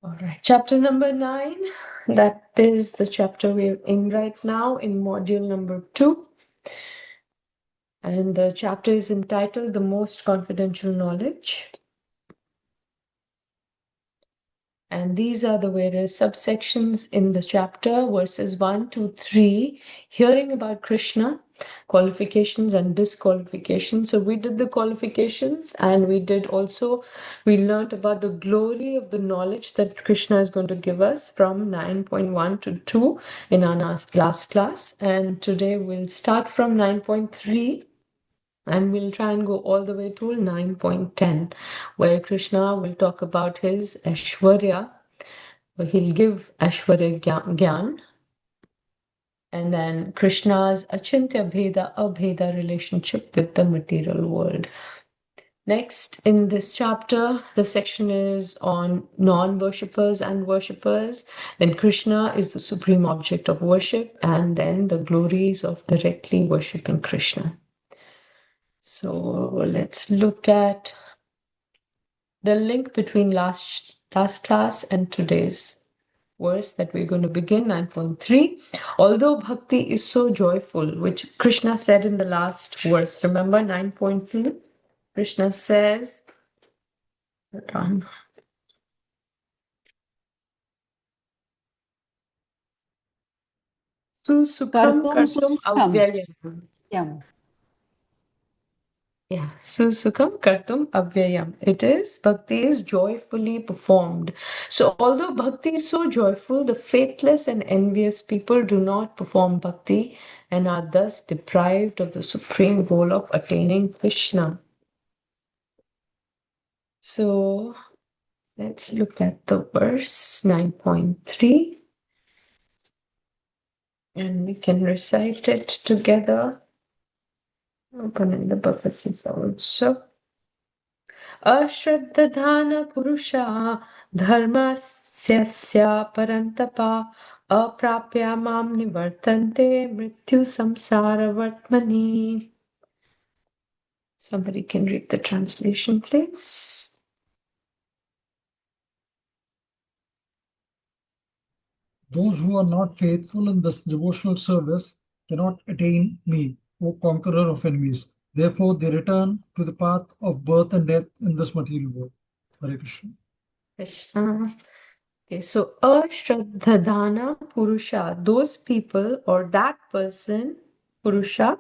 All right, chapter number 9. That is the chapter we're in right now in module number 2. And the chapter is entitled The Most Confidential Knowledge. And these are the various subsections in the chapter, verses 1 to 3, hearing about Krishna, qualifications and disqualifications. So we did the qualifications, and we learned about the glory of the knowledge that Krishna is going to give us from 9.1 to 2 in our last class. And today we'll start from 9.3. And we'll try and go all the way to 9.10, where Krishna will talk about his Aishwarya. He'll give Aishwarya Gyan. And then Krishna's Achintya Bheda Abheda relationship with the material world. Next, in this chapter, the section is on non-worshippers and worshippers. Then Krishna is the supreme object of worship, and then the glories of directly worshipping Krishna. So let's look at the link between last class and today's verse that we're going to begin, 9.3. Although bhakti is so joyful, which Krishna said in the last verse. Remember 9.3? Krishna says, Susukham kartum avyayam. Yeah, Susukham kartum avyayam. It is, bhakti is joyfully performed. So although bhakti is so joyful, the faithless and envious people do not perform bhakti and are thus deprived of the supreme goal of attaining Krishna. So let's look at the verse 9.3 and we can recite it together. Open in the Bhagavad Gita also. Ashraddhana purusha dharmasya parantapa aprapya mam nivartante mrityu samsara vartmani. Somebody can read the translation, please. Those who are not faithful in this devotional service cannot attain me, O conqueror of enemies. Therefore, they return to the path of birth and death in this material world. Hare Krishna. Krishna. Okay, so Ashraddhana Purusha, those people or that person, Purusha,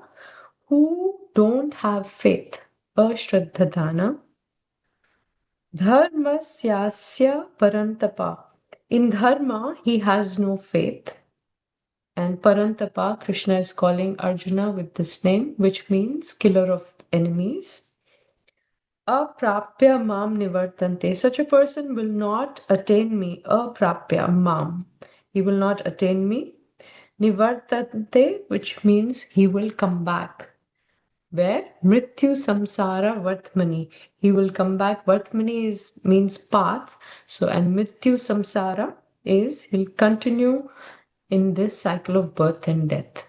who don't have faith. Ashraddhana. Dharmasyasya Parantapa. In Dharma, he has no faith. And Parantapa, Krishna is calling Arjuna with this name, which means killer of enemies. Aprapya mam nivartante. Such a person will not attain me. Aprapya mam. He will not attain me. Nivartante, which means he will come back. Where? Mrityu samsara vartmani. He will come back. Vartmani means path. So, and Mrityu samsara is he'll continue in this cycle of birth and death.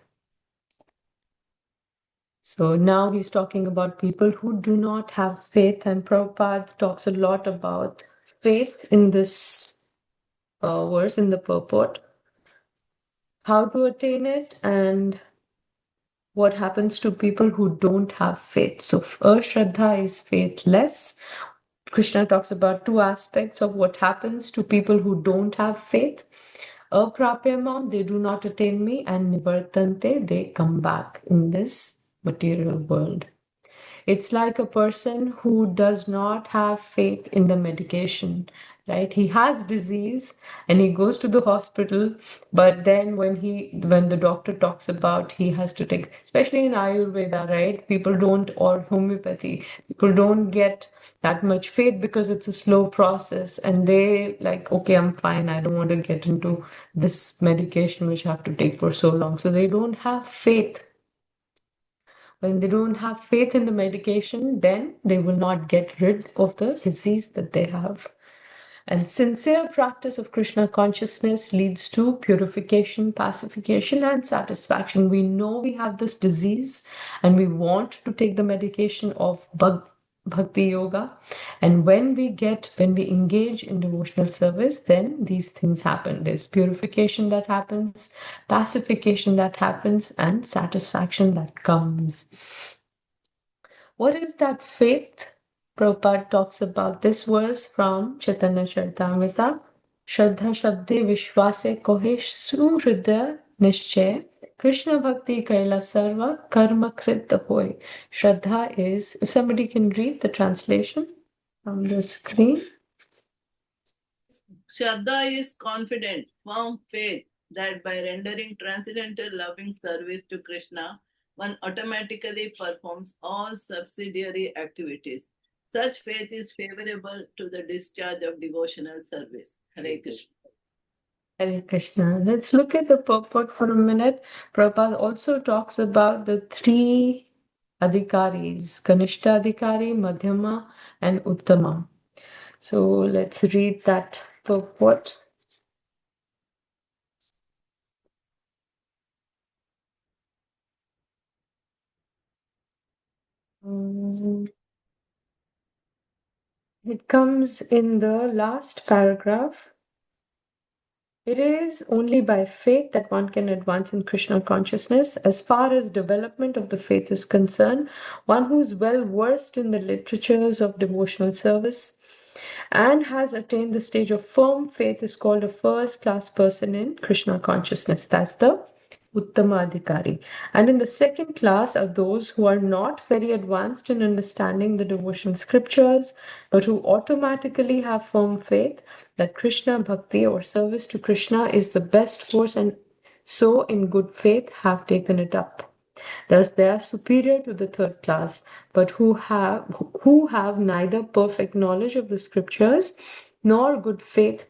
So now he's talking about people who do not have faith, and Prabhupada talks a lot about faith in this verse, in the purport, how to attain it, and what happens to people who don't have faith. So Shraddha is faithless. Krishna talks about two aspects of what happens to people who don't have faith. Aprapyamam, they do not attain me, and Nivartante, they come back in this material world. It's like a person who does not have faith in the medication, right? He has disease and he goes to the hospital, but then when the doctor talks about he has to take, especially in Ayurveda, right? People don't, or homeopathy, people don't get that much faith because it's a slow process and they like, okay, I'm fine. I don't want to get into this medication which I have to take for so long. So they don't have faith. When they don't have faith in the medication, then they will not get rid of the disease that they have. And sincere practice of Krishna consciousness leads to purification, pacification, and satisfaction. We know we have this disease and we want to take the medication of Bhakti Yoga. And when we engage in devotional service, then these things happen. There's purification that happens, pacification that happens, and satisfaction that comes. What is that faith? Prabhupada talks about this verse from Chaitanya Charitamrita. Shraddha Shabde Vishwase Kohe Suhridaya Nishchay Krishna Bhakti Kaila Sarva Karma Krit Hoy. Shraddha is, if somebody can read the translation on the screen. Shraddha is confident, firm faith that by rendering transcendental loving service to Krishna, one automatically performs all subsidiary activities. Such faith is favorable to the discharge of devotional service. Hare Krishna. Hare Krishna. Let's look at the purport for a minute. Prabhupada also talks about the three adhikaris, Kanishta Adhikari, Madhyama, and Uttama. So let's read that purport. It comes in the last paragraph. It is only by faith that one can advance in Krishna consciousness. As far as development of the faith is concerned, one who is well versed in the literatures of devotional service and has attained the stage of firm faith is called a first class person in Krishna consciousness. That's the Uttama Adhikari. And in the second class are those who are not very advanced in understanding the devotional scriptures, but who automatically have firm faith that Krishna Bhakti or service to Krishna is the best course, and so in good faith have taken it up. Thus they are superior to the third class, but who have neither perfect knowledge of the scriptures nor good faith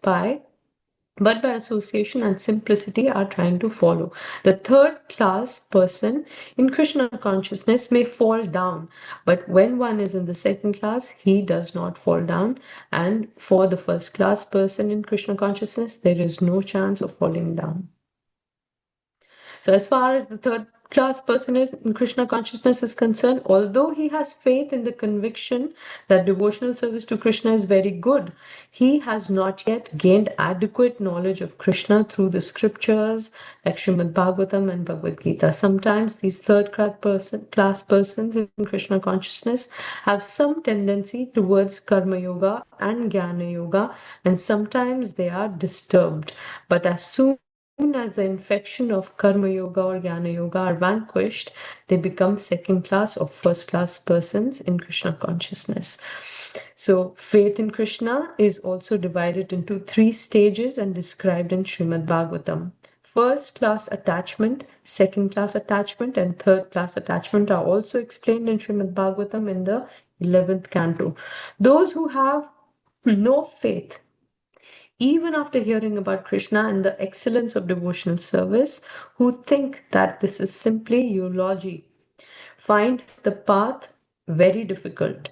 but by association and simplicity are trying to follow. The third class person in Krishna consciousness may fall down, but when one is in the second class, he does not fall down. And for the first class person in Krishna consciousness, there is no chance of falling down. So as far as the third class person is in Krishna consciousness is concerned, although he has faith in the conviction that devotional service to Krishna is very good, he has not yet gained adequate knowledge of Krishna through the scriptures like Srimad Bhagavatam and Bhagavad Gita. Sometimes these third class persons in Krishna consciousness have some tendency towards Karma Yoga and Jnana Yoga, and sometimes they are disturbed. But as soon as the infection of Karma Yoga or Jnana Yoga are vanquished, they become second class or first class persons in Krishna consciousness. So, faith in Krishna is also divided into three stages and described in Srimad Bhagavatam. First class attachment, second class attachment, and third class attachment are also explained in Srimad Bhagavatam in the 11th canto. Those who have no faith, even after hearing about Krishna and the excellence of devotional service, who think that this is simply eulogy, find the path very difficult,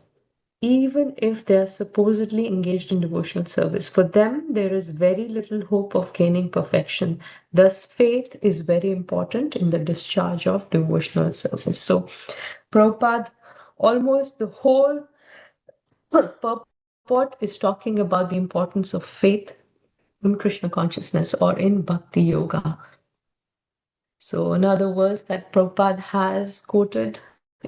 even if they are supposedly engaged in devotional service. For them, there is very little hope of gaining perfection. Thus, faith is very important in the discharge of devotional service. So, Prabhupada, almost the whole purport is talking about the importance of faith in Krishna consciousness or in Bhakti Yoga. So another verse that Prabhupada has quoted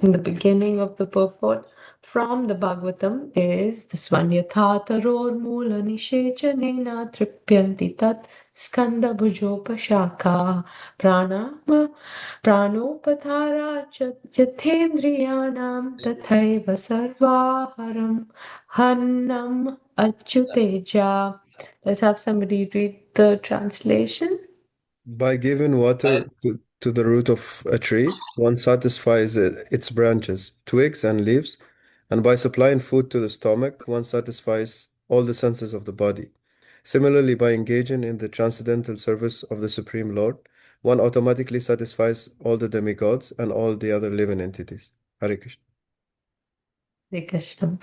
in the beginning of the purport from the Bhagavatam is this one, Yatha taror mula nishechanena tripyanti tat skanda bhujopashaka pranopathara yathendriyanam tathaiva sarvaharam hannam achyuteja. Let's have somebody read the translation. By giving water to the root of a tree, one satisfies its branches, twigs, and leaves, and by supplying food to the stomach, one satisfies all the senses of the body. Similarly, by engaging in the transcendental service of the Supreme Lord, one automatically satisfies all the demigods and all the other living entities. Hare Krishna. Hare Krishna.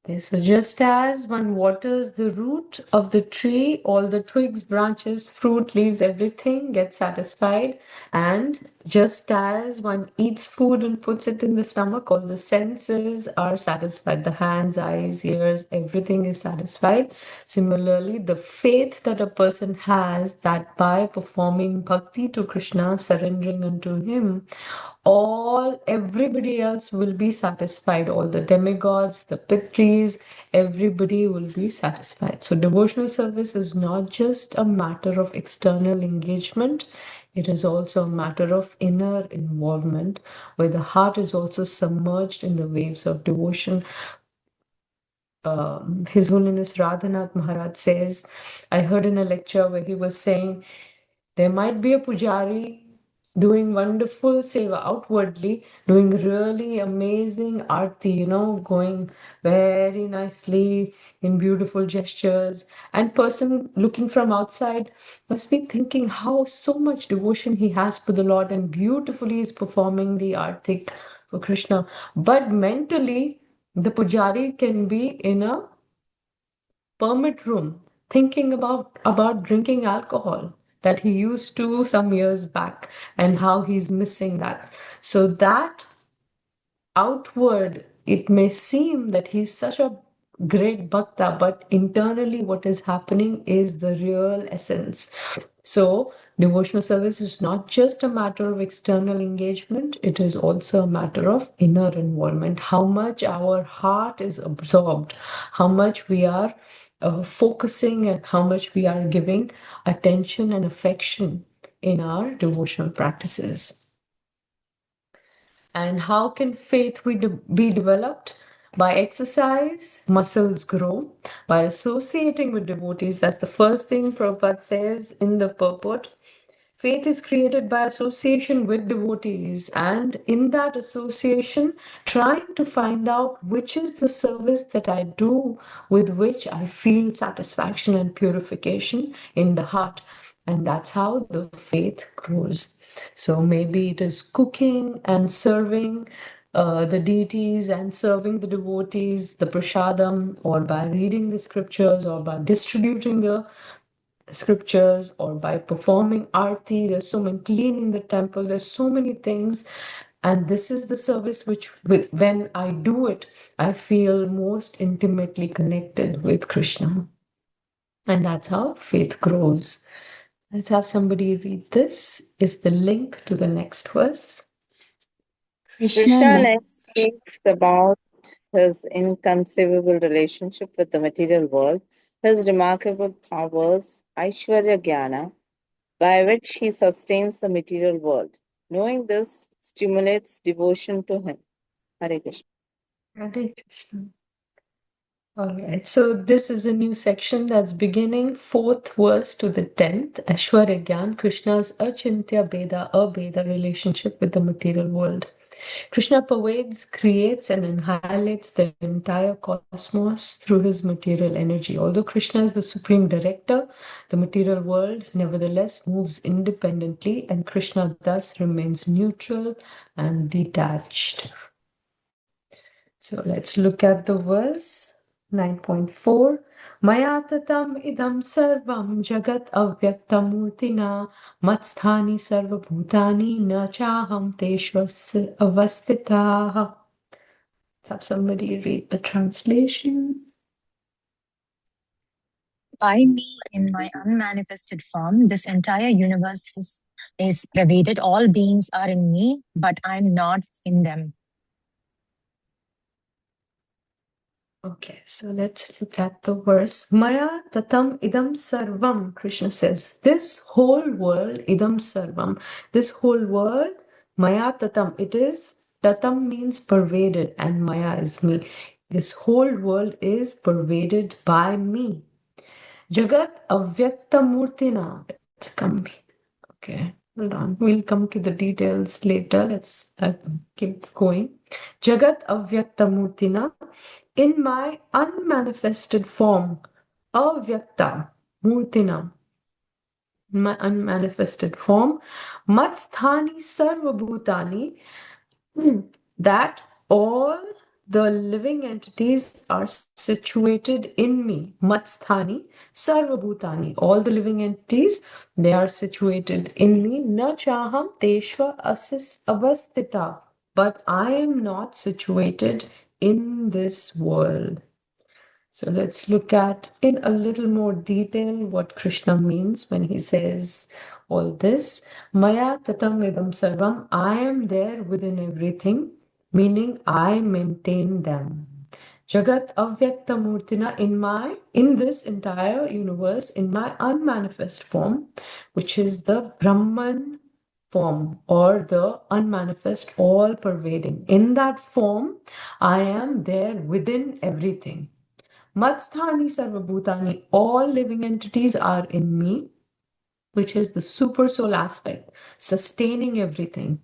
Okay, so just as one waters the root of the tree, all the twigs, branches, fruit, leaves, everything gets satisfied. And just as one eats food and puts it in the stomach, all the senses are satisfied. The hands, eyes, ears, everything is satisfied. Similarly, the faith that a person has that by performing bhakti to Krishna, surrendering unto him, everybody else will be satisfied. All the demigods, the pitris, everybody will be satisfied. So devotional service is not just a matter of external engagement, it is also a matter of inner involvement, where the heart is also submerged in the waves of devotion. His Holiness Radhanath Maharaj says, I heard in a lecture where he was saying, there might be a pujari doing wonderful seva outwardly, doing really amazing arti, going very nicely in beautiful gestures. And person looking from outside must be thinking how so much devotion he has for the Lord and beautifully is performing the artik for Krishna. But mentally, the pujari can be in a permit room thinking about drinking alcohol that he used to some years back and how he's missing that. So that outward, it may seem that he's such a great bhakta, but internally, what is happening is the real essence. So, devotional service is not just a matter of external engagement, it is also a matter of inner involvement. How much our heart is absorbed, how much we are focusing, and how much we are giving attention and affection in our devotional practices. And how can faith be developed? By exercise, muscles grow. By associating with devotees, that's the first thing Prabhupada says in the purport. Faith is created by association with devotees, and in that association, trying to find out which is the service that I do with which I feel satisfaction and purification in the heart. And that's how the faith grows. So maybe it is cooking and serving the deities and serving the devotees, the prasadam, or by reading the scriptures, or by distributing the scriptures, or by performing arti. There's so many, cleaning the temple, there's so many things. And this is the service which, when I do it, I feel most intimately connected with Krishna. And that's how faith grows. Let's have somebody read this. Is the link to the next verse. Krishna next speaks about his inconceivable relationship with the material world, his remarkable powers, Aishwarya Jnana, by which he sustains the material world. Knowing this stimulates devotion to him. Hare Krishna. Hare Krishna. All right, so this is a new section that's beginning 4th verse to the 10th. Aishwarya Gyan, Krishna's achintya Beda, abeda relationship with the material world. Krishna pervades, creates, and annihilates the entire cosmos through his material energy. Although Krishna is the supreme director, the material world nevertheless moves independently, and Krishna thus remains neutral and detached. So let's look at the verse. 9.4 Maya tatam idam sarvam jagat avyaktamurtina matsthani sarvabhutani na chaham teshvas avastitaha. Let's have somebody read the translation. By me, in my unmanifested form, this entire universe is pervaded. All beings are in me, but I'm not in them. Okay, so let's look at the verse. Maya tatam idam sarvam, Krishna says, this whole world, idam sarvam, this whole world, maya tatam, it is, tatam means pervaded, and maya is me. This whole world is pervaded by me. Jagat avyakta murtina. Let's come. Okay, hold on. We'll come to the details later. Let's keep going. Jagat avyakta murtina. In my unmanifested form, avyakta murtina, in my unmanifested form, matsthani sarvabhutani, that all the living entities are situated in me. Matsthani, Sarvabhutani. All the living entities, they are situated in me. Na chaham teshva asis avastita. But I am not situated in this world. So let's look at in a little more detail what Krishna means when he says all this. Maya tatam idam sarvam, I am there within everything, meaning I maintain them. Jagat avyakta murtina, in this entire universe, in my unmanifest form, which is the Brahman form or the unmanifest, all pervading. In that form, I am there within everything. Matsthani Sarvabhutani, all living entities are in me, which is the super soul aspect, sustaining everything.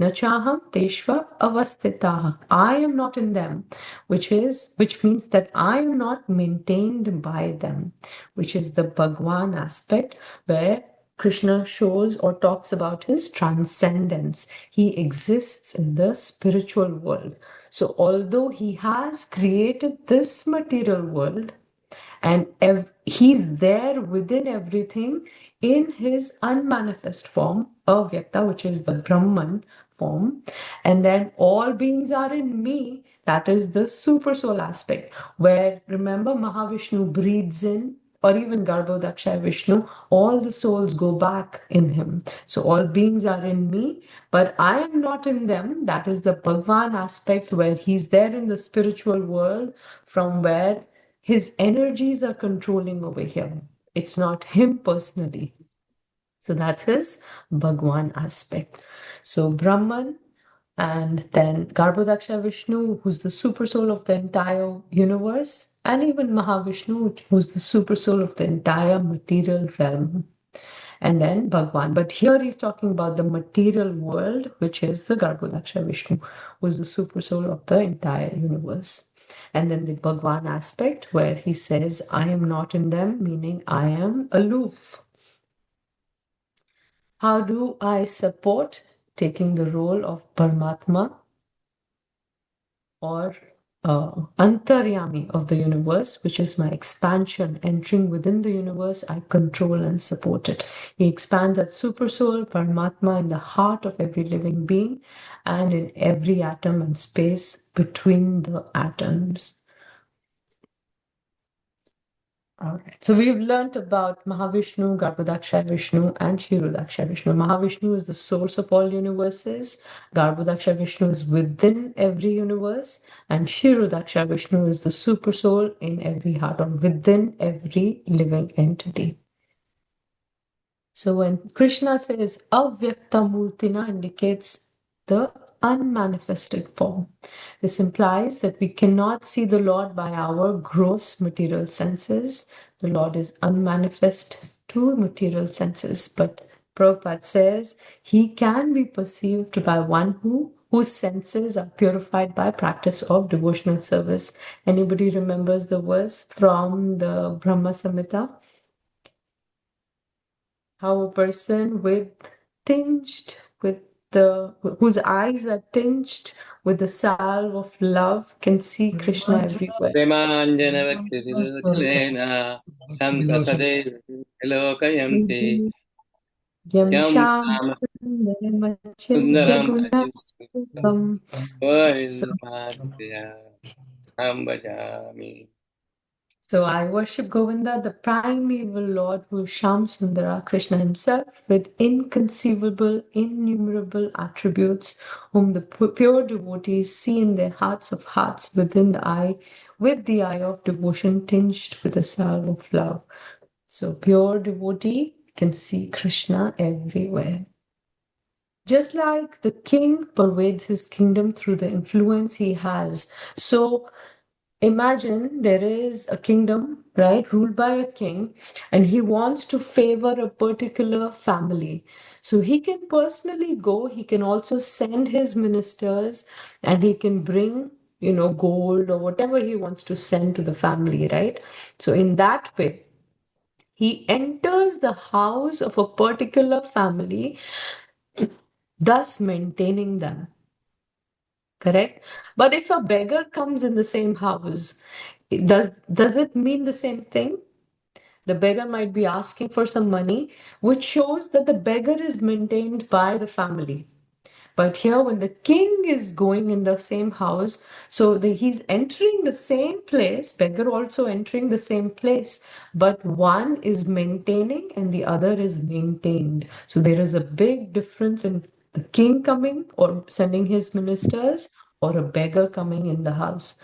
Nachaham Teshva Avastitaha. I am not in them, which means that I am not maintained by them, which is the Bhagwan aspect where Krishna shows or talks about his transcendence. He exists in the spiritual world. So although he has created this material world, and he's there within everything in his unmanifest form, Avyakta, which is the Brahman form. And then all beings are in me, that is the super soul aspect, where remember Mahavishnu breathes in, or even Garbhodaksha Vishnu, all the souls go back in him. So all beings are in me, but I am not in them. That is the Bhagwan aspect where he's there in the spiritual world from where his energies are controlling over here. It's not him personally. So that's his Bhagwan aspect. So Brahman, and then Garbhodaksha Vishnu, who's the super soul of the entire universe, and even Mahavishnu, who's the super soul of the entire material realm. And then Bhagwan. But here he's talking about the material world, which is the Garbhodaksha Vishnu, who is the super soul of the entire universe. And then the Bhagwan aspect, where he says, I am not in them, meaning I am aloof. How do I support taking the role of Paramatma or Antaryami of the universe, which is my expansion, entering within the universe, I control and support it. He expands that super soul, Paramatma, in the heart of every living being and in every atom and space between the atoms. All right. So we've learnt about Mahavishnu, Garbhodaksha Vishnu, and Kshirodaksha Vishnu. Mahavishnu is the source of all universes. Garbhodaksha Vishnu is within every universe, and Kshirodaksha Vishnu is the super soul in every heart or within every living entity. So when Krishna says Avyakta Murtina, indicates the unmanifested form. This implies that we cannot see the Lord by our gross material senses. The Lord is unmanifest to material senses, but Prabhupada says he can be perceived by one whose senses are purified by practice of devotional service. Anybody remembers the verse from the Brahma Samhita? How a person whose eyes are tinged with the salve of love can see Krishna everywhere. प्रेमाञ्जनवक्तितिरुकलेन तं प्रसदे लोकयन्ति Yam यं Sham Ram Sundaramachintya सुन्दरं Gunastukam. So अहं भजामि. So I worship Govinda, the primeval Lord, who is Sham Sundara, Krishna himself, with inconceivable, innumerable attributes, whom the pure devotees see in their hearts of hearts within the eye, with the eye of devotion tinged with the salve of love. So pure devotee can see Krishna everywhere. Just like the king pervades his kingdom through the influence he has. So imagine there is a kingdom, right, ruled by a king, and he wants to favor a particular family. So he can personally go, he can also send his ministers, and he can bring, gold or whatever he wants to send to the family, right? So in that way, he enters the house of a particular family, thus maintaining them. correct? But if a beggar comes in the same house, does it mean the same thing? The beggar might be asking for some money, which shows that the beggar is maintained by the family. But here, when the king is going in the same house, so he's entering the same place, beggar also entering the same place, but one is maintaining and the other is maintained. So there is a big difference in the king coming or sending his ministers or a beggar coming in the house.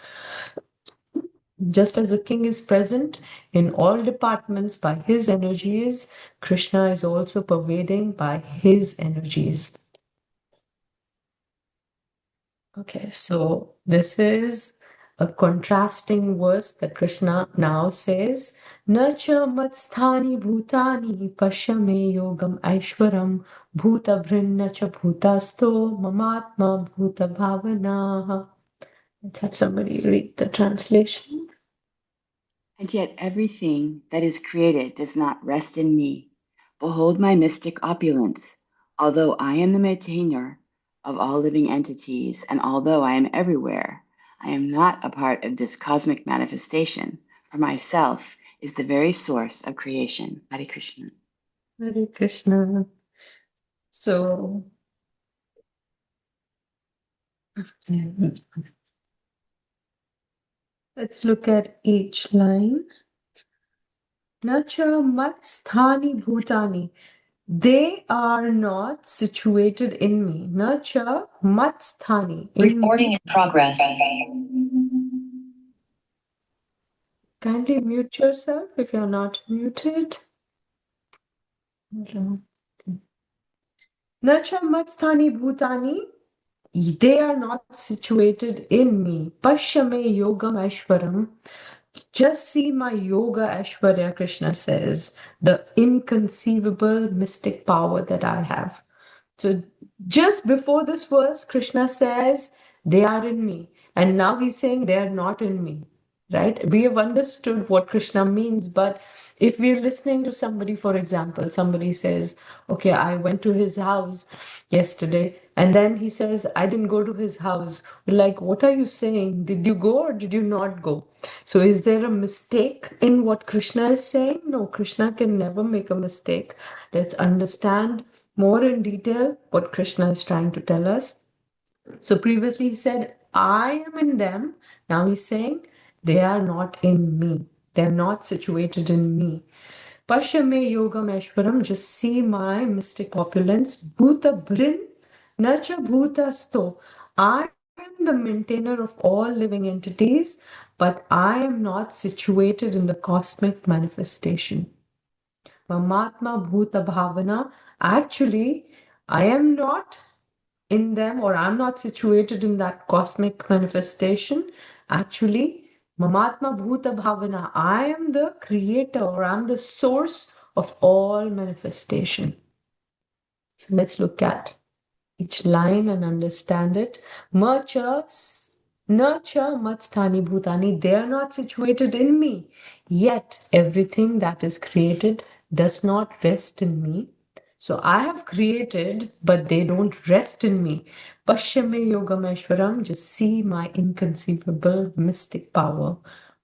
Just as the king is present in all departments by his energies, Krishna is also pervading by his energies. Okay, so this is a contrasting verse that Krishna now says, Nacha matsthani bhutani pashyame yogam aishwaram bhuta bhrinnacha bhutasto mamatma bhuta bhavana. Let's have somebody read the translation. And yet everything that is created does not rest in me. Behold my mystic opulence. Although I am the maintainer of all living entities, and although I am everywhere, I am not a part of this cosmic manifestation, for myself is the very source of creation. Hare Krishna. Hare Krishna. So, let's look at each line. Nacha matsthani bhutani. They are not situated in me. Nacha matsthani. Recording in progress. Kindly mute yourself if you're not muted. Nacha matsthani bhutani. They are not situated in me. Pashyame yogam aishwaram. Just see my yoga Aishwarya, Krishna says, the inconceivable mystic power that I have. So just before this verse, Krishna says, they are in me. And now he's saying they are not in me, right? We have understood what Krishna means, but if we're listening to somebody, for example, somebody says, okay, I went to his house yesterday, and then he says, I didn't go to his house. We're like, what are you saying? Did you go or did you not go? So is there a mistake in what Krishna is saying? No, Krishna can never make a mistake. Let's understand more in detail what Krishna is trying to tell us. So previously he said, I am in them. Now he's saying, they are not in me. They're not situated in me. Pashyame yogam aishwaram, just see my mystic opulence. Bhuta brin, nacha bhuta sto. I am the maintainer of all living entities, but I am not situated in the cosmic manifestation. Mamatma bhuta bhavana. Actually, I am not in them, or I'm not situated in that cosmic manifestation. Actually, Mamatma Bhuta Bhavana, I am the creator, or I'm the source of all manifestation. So let's look at each line and understand it. Nacha matsthani bhutani, they are not situated in me. Yet everything that is created does not rest in me. So I have created, but they don't rest in me. Pashyame yogameshwaram, just see my inconceivable mystic power.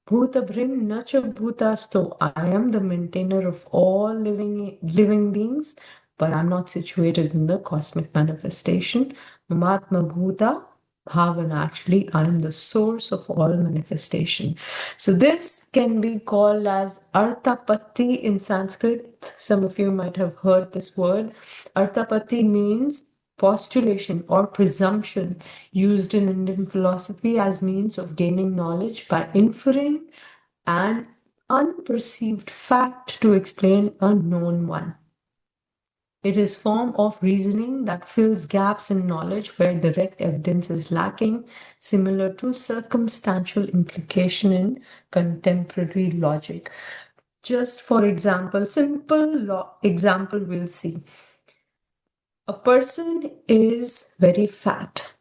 Bhuta bhrin nacha bhutasto, I am the maintainer of all living beings, but I'm not situated in the cosmic manifestation. Mahatma Bhuta Bhavana, actually, I'm the source of all manifestation. So this can be called as Arthapatti in Sanskrit. Some of you might have heard this word. Arthapatti means postulation or presumption used in Indian philosophy as means of gaining knowledge by inferring an unperceived fact to explain a known one. It is form of reasoning that fills gaps in knowledge where direct evidence is lacking, similar to circumstantial implication in contemporary logic. Just for example, simple example we'll see. A person is very fat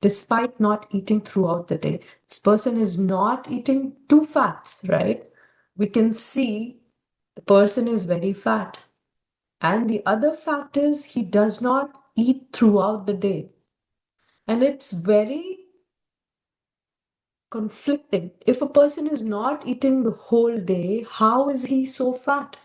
despite not eating throughout the day. This person is not eating two fats, right? We can see the person is very fat. And the other fact is he does not eat throughout the day. And it's very conflicting. If a person is not eating the whole day, how is he so fat?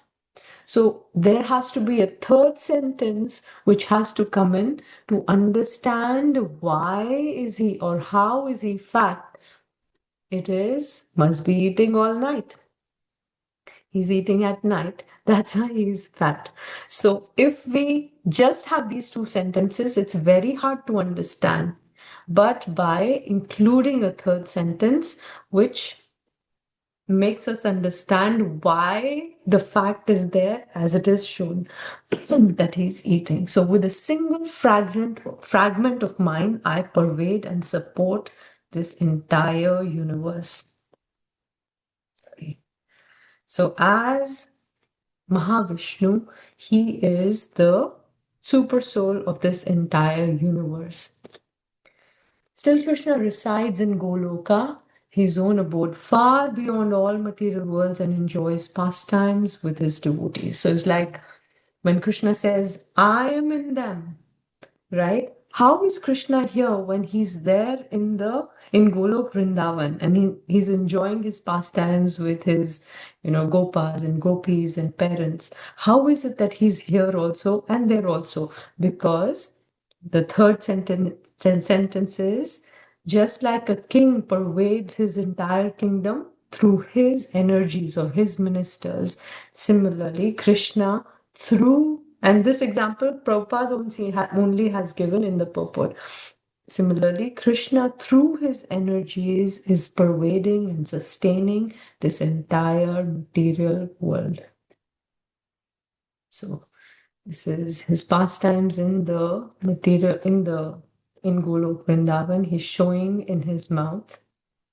So there has to be a third sentence which has to come in to understand why is he or how is he fat. It is, must be eating all night. He's eating at night. That's why he's fat. So if we just have these two sentences, it's very hard to understand. But by including a third sentence, which makes us understand why the fact is there as it is shown that he's eating. So with a single fragment of mine, I pervade and support this entire universe. Sorry. So as Mahavishnu, he is the super soul of this entire universe. Still, Krishna resides in Goloka, his own abode, far beyond all material worlds, and enjoys pastimes with his devotees. So it's like when Krishna says, I am in them, right? How is Krishna here when he's there in Golok Vrindavan and he's enjoying his pastimes with his, gopas and gopis and parents? How is it that he's here also and there also? Because the third sentence is, just like a king pervades his entire kingdom through his energies or his ministers, similarly, Krishna through, and this example Prabhupada only has given in the purport. Similarly, Krishna through his energies is pervading and sustaining this entire material world. So this is his pastimes in the material, in Golok Vrindavan. He's showing in his mouth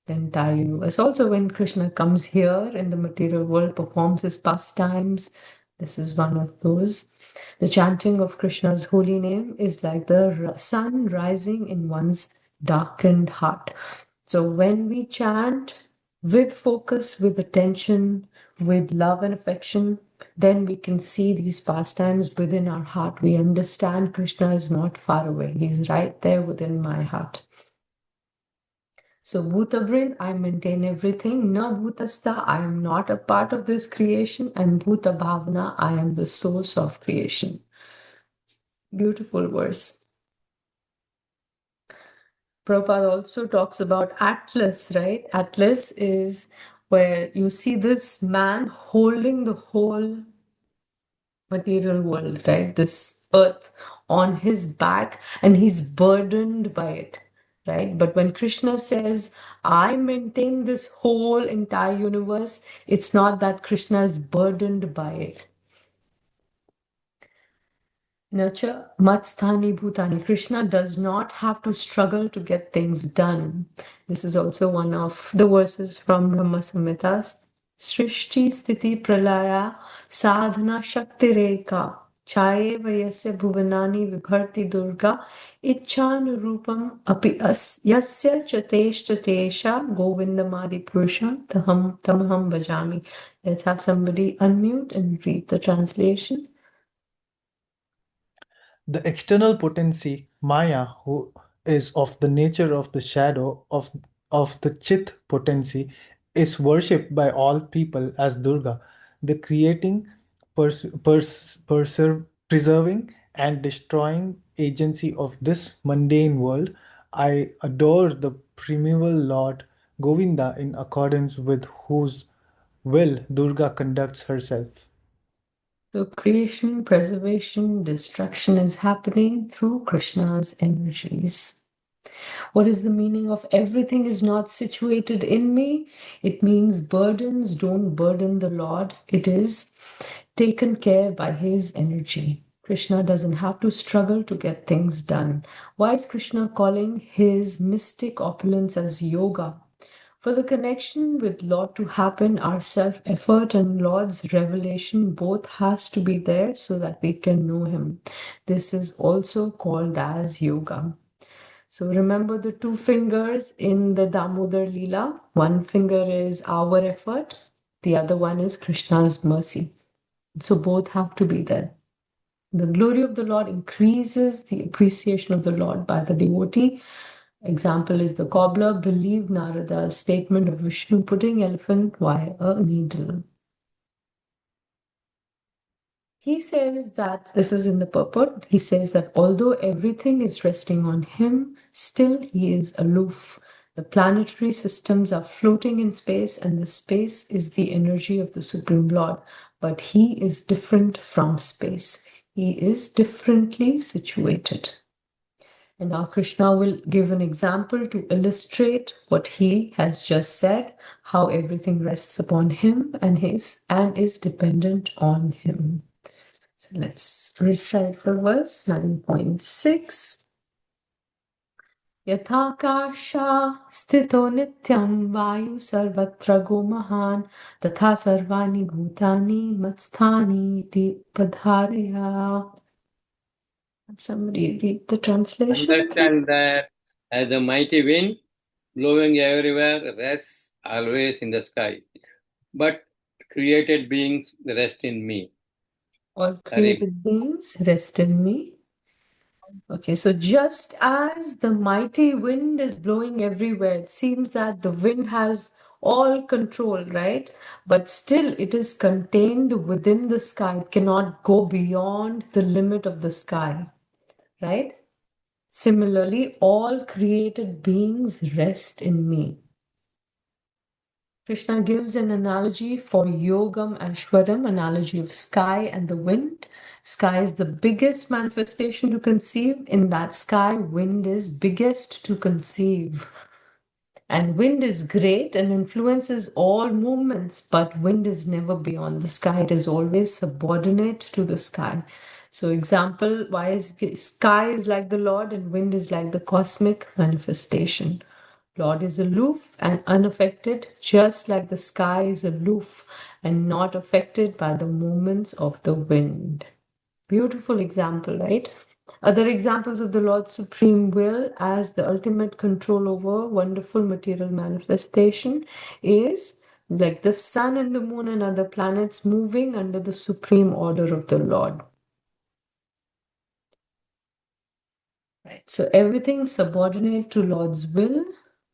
the entire universe. Also, when Krishna comes here in the material world, performs his pastimes, this is one of those. The chanting of Krishna's holy name is like the sun rising in one's darkened heart. So when we chant with focus, with attention, with love and affection, then we can see these pastimes within our heart. We understand Krishna is not far away. He's right there within my heart. So Bhutabrin, I maintain everything. Na Bhutastha, I am not a part of this creation. And Bhuta Bhavana, I am the source of creation. Beautiful verse. Prabhupada also talks about Atlas, right? Atlas is where you see this man holding the whole material world, right? This earth on his back, and he's burdened by it, right? But when Krishna says, I maintain this whole entire universe, it's not that Krishna is burdened by it. Nacha Matsthani Bhutani. Krishna does not have to struggle to get things done. This is also one of the verses from Brahma Samhita. Srishti Sthiti Pralaya Sadhana Shakti Reka Chaye Vayasya Bhuvanani Vibharti Durga Ichchanurupam Api Yasya Chatesha Govindamadi Purusha Tamaham Bhajami. Let's have somebody unmute and read the translation. The external potency, Maya, who is of the nature of the shadow of the Chit potency, is worshipped by all people as Durga, the creating, preserving, and destroying agency of this mundane world. I adore the primeval Lord Govinda, in accordance with whose will Durga conducts herself. So creation, preservation, destruction is happening through Krishna's energies. What is the meaning of everything is not situated in me? It means burdens don't burden the Lord. It is taken care by his energy. Krishna doesn't have to struggle to get things done. Why is Krishna calling his mystic opulence as yoga? For the connection with Lord to happen, our self-effort and Lord's revelation both has to be there so that we can know him. This is also called as yoga. So remember the two fingers in the Damodar Leela. One finger is our effort. The other one is Krishna's mercy. So both have to be there. The glory of the Lord increases the appreciation of the Lord by the devotee. Example is the cobbler believed Narada's statement of Vishnu putting elephant via a needle. He says that, this is in the purport, he says that although everything is resting on him, still he is aloof. The planetary systems are floating in space, and the space is the energy of the Supreme Lord. But he is different from space. He is differently situated. And now Krishna will give an example to illustrate what he has just said, how everything rests upon him and is dependent on him. So let's recite the verse 9.6. Yathakasha sthito nityam vayu sarvatra go mahan tatha sarvani bhutani matsthani iti padharya. Somebody read the translation, Understand please. that as the mighty wind blowing everywhere rests always in the sky, but created beings rest in me. All created beings rest in me. Okay, so just as the mighty wind is blowing everywhere, it seems that the wind has all control, right? But still, it is contained within the sky. It cannot go beyond the limit of the sky, right? Similarly, all created beings rest in me. Krishna gives an analogy for Yogam Ashwaram, analogy of sky and the wind. Sky is the biggest manifestation to conceive. In that sky, wind is biggest to conceive. And wind is great and influences all movements, but wind is never beyond the sky. It is always subordinate to the sky. So example, why is sky is like the Lord and wind is like the cosmic manifestation. Lord is aloof and unaffected, just like the sky is aloof and not affected by the movements of the wind. Beautiful example, right? Other examples of the Lord's supreme will as the ultimate control over wonderful material manifestation is like the sun and the moon and other planets moving under the supreme order of the Lord. Right, so everything subordinate to Lord's will.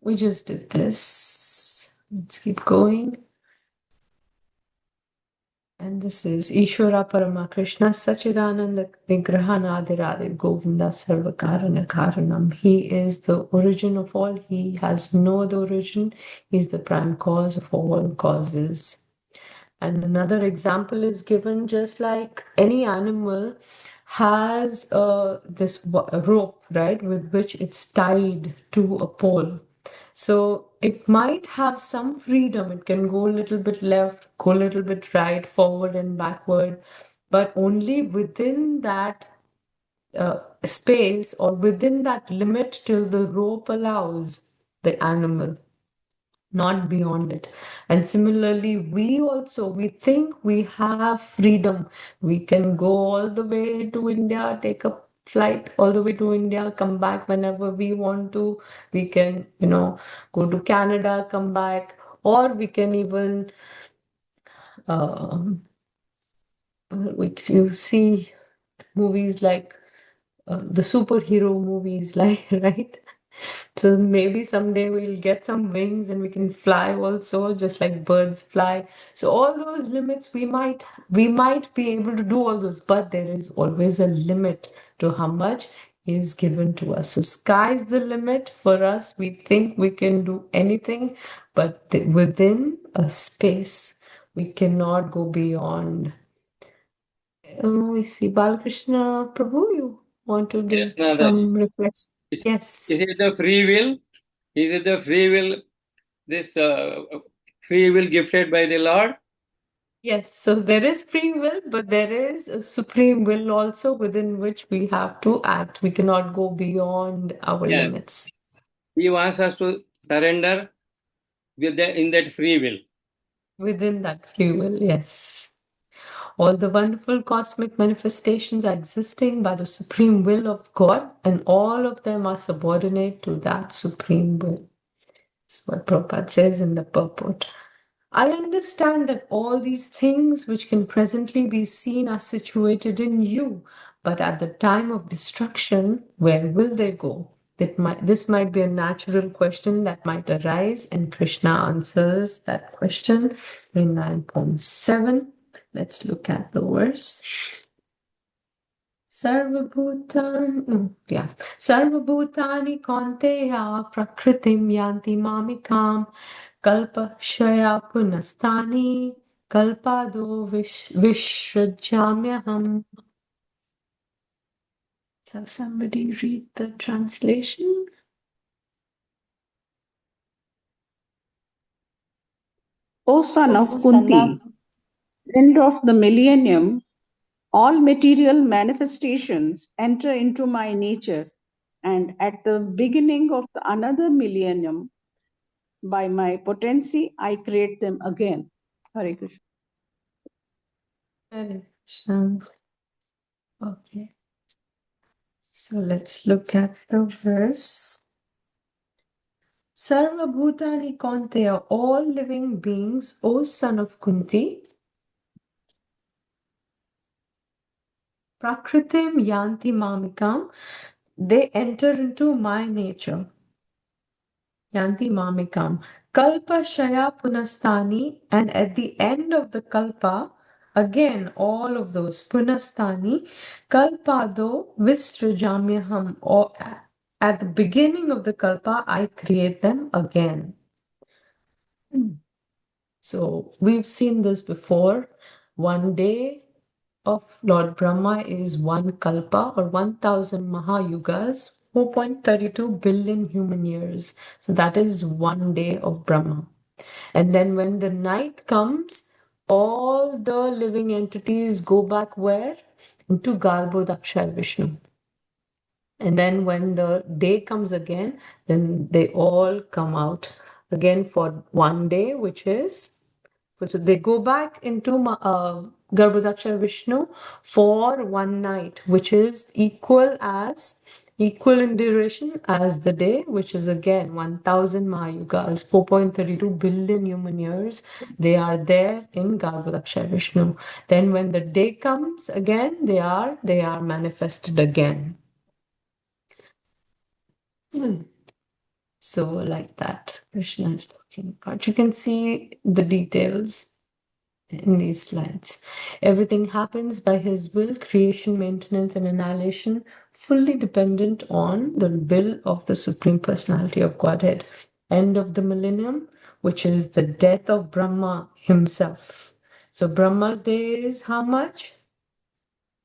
We just did this. Let's keep going. And this is Ishvara Parama Krishna Sachidananda Vigrahanadiradir Govinda Sarvakarana Karanam. He is the origin of all. He has no other origin. He is the prime cause of all causes. And another example is given, just like any animal has this rope, right, with which it's tied to a pole. So it might have some freedom. It can go a little bit left, go a little bit right, forward and backward, but only within that space or within that limit till the rope allows the animal, not beyond it. And similarly, we think we have freedom. We can go all the way to India, take a flight all the way to India, come back whenever we want to. We can, go to Canada, come back, or we can even, you see movies like the superhero movies, like, right? So maybe someday we'll get some wings and we can fly also, just like birds fly. So all those limits, we might be able to do all those, but there is always a limit to how much is given to us. So sky is the limit for us. We think we can do anything, but within a space, we cannot go beyond. We see Balakrishna Prabhu, you want to give Yes, some reflection? Yes. Is it the free will? Is it the free will? This free will gifted by the Lord? Yes, so there is free will, but there is a supreme will also within which we have to act. We cannot go beyond our Yes. limits. He wants us to surrender in that free will. Within that free will, yes. All the wonderful cosmic manifestations are existing by the supreme will of God, and all of them are subordinate to that supreme will. That's what Prabhupada says in the purport. I understand that all these things which can presently be seen are situated in you, but at the time of destruction, where will they go? This might be a natural question that might arise, and Krishna answers that question in 9.7. Let's look at the verse. Sarvabhutani Kaunteya Prakritim Yanti Mamikam Kalpashaya Punastani Kalpado Vishrajamyaham. So somebody read the translation. O son of Kunti, end of the millennium, all material manifestations enter into my nature, and at the beginning of another millennium, by my potency, I create them again. Hare Krishna. Hare Krishna. Okay. So let's look at the verse. Sarva Bhutani Kaunteya, all living beings, O son of Kunti, Prakritim Yanti Mamikam, they enter into my nature. Yanti Mamikam. Kalpa Shaya Punastani, and at the end of the Kalpa, again, all of those Punastani, Kalpado Visrajamyaham, or at the beginning of the Kalpa, I create them again. So we've seen this before. One day of Lord Brahma is one Kalpa or 1000 Mahayugas, 4.32 billion human years. So that is one day of Brahma. And then when the night comes, all the living entities go back where? Into Garbhodakshaya Vishnu. And then when the day comes again, then they all come out again for one day, which is, so they go back into Garbhodakshaya Vishnu for one night, which is equal in duration as the day, which is again 1000 Mahayugas, 4.32 billion human years. They are there in Garbhodakshaya Vishnu. Then when the day comes again, they are manifested again. So like that, Krishna is talking about. You can see the details in these slides. Everything happens by his will, creation, maintenance, and annihilation, fully dependent on the will of the Supreme Personality of Godhead. End of the millennium, which is the death of Brahma himself. So Brahma's day is how much?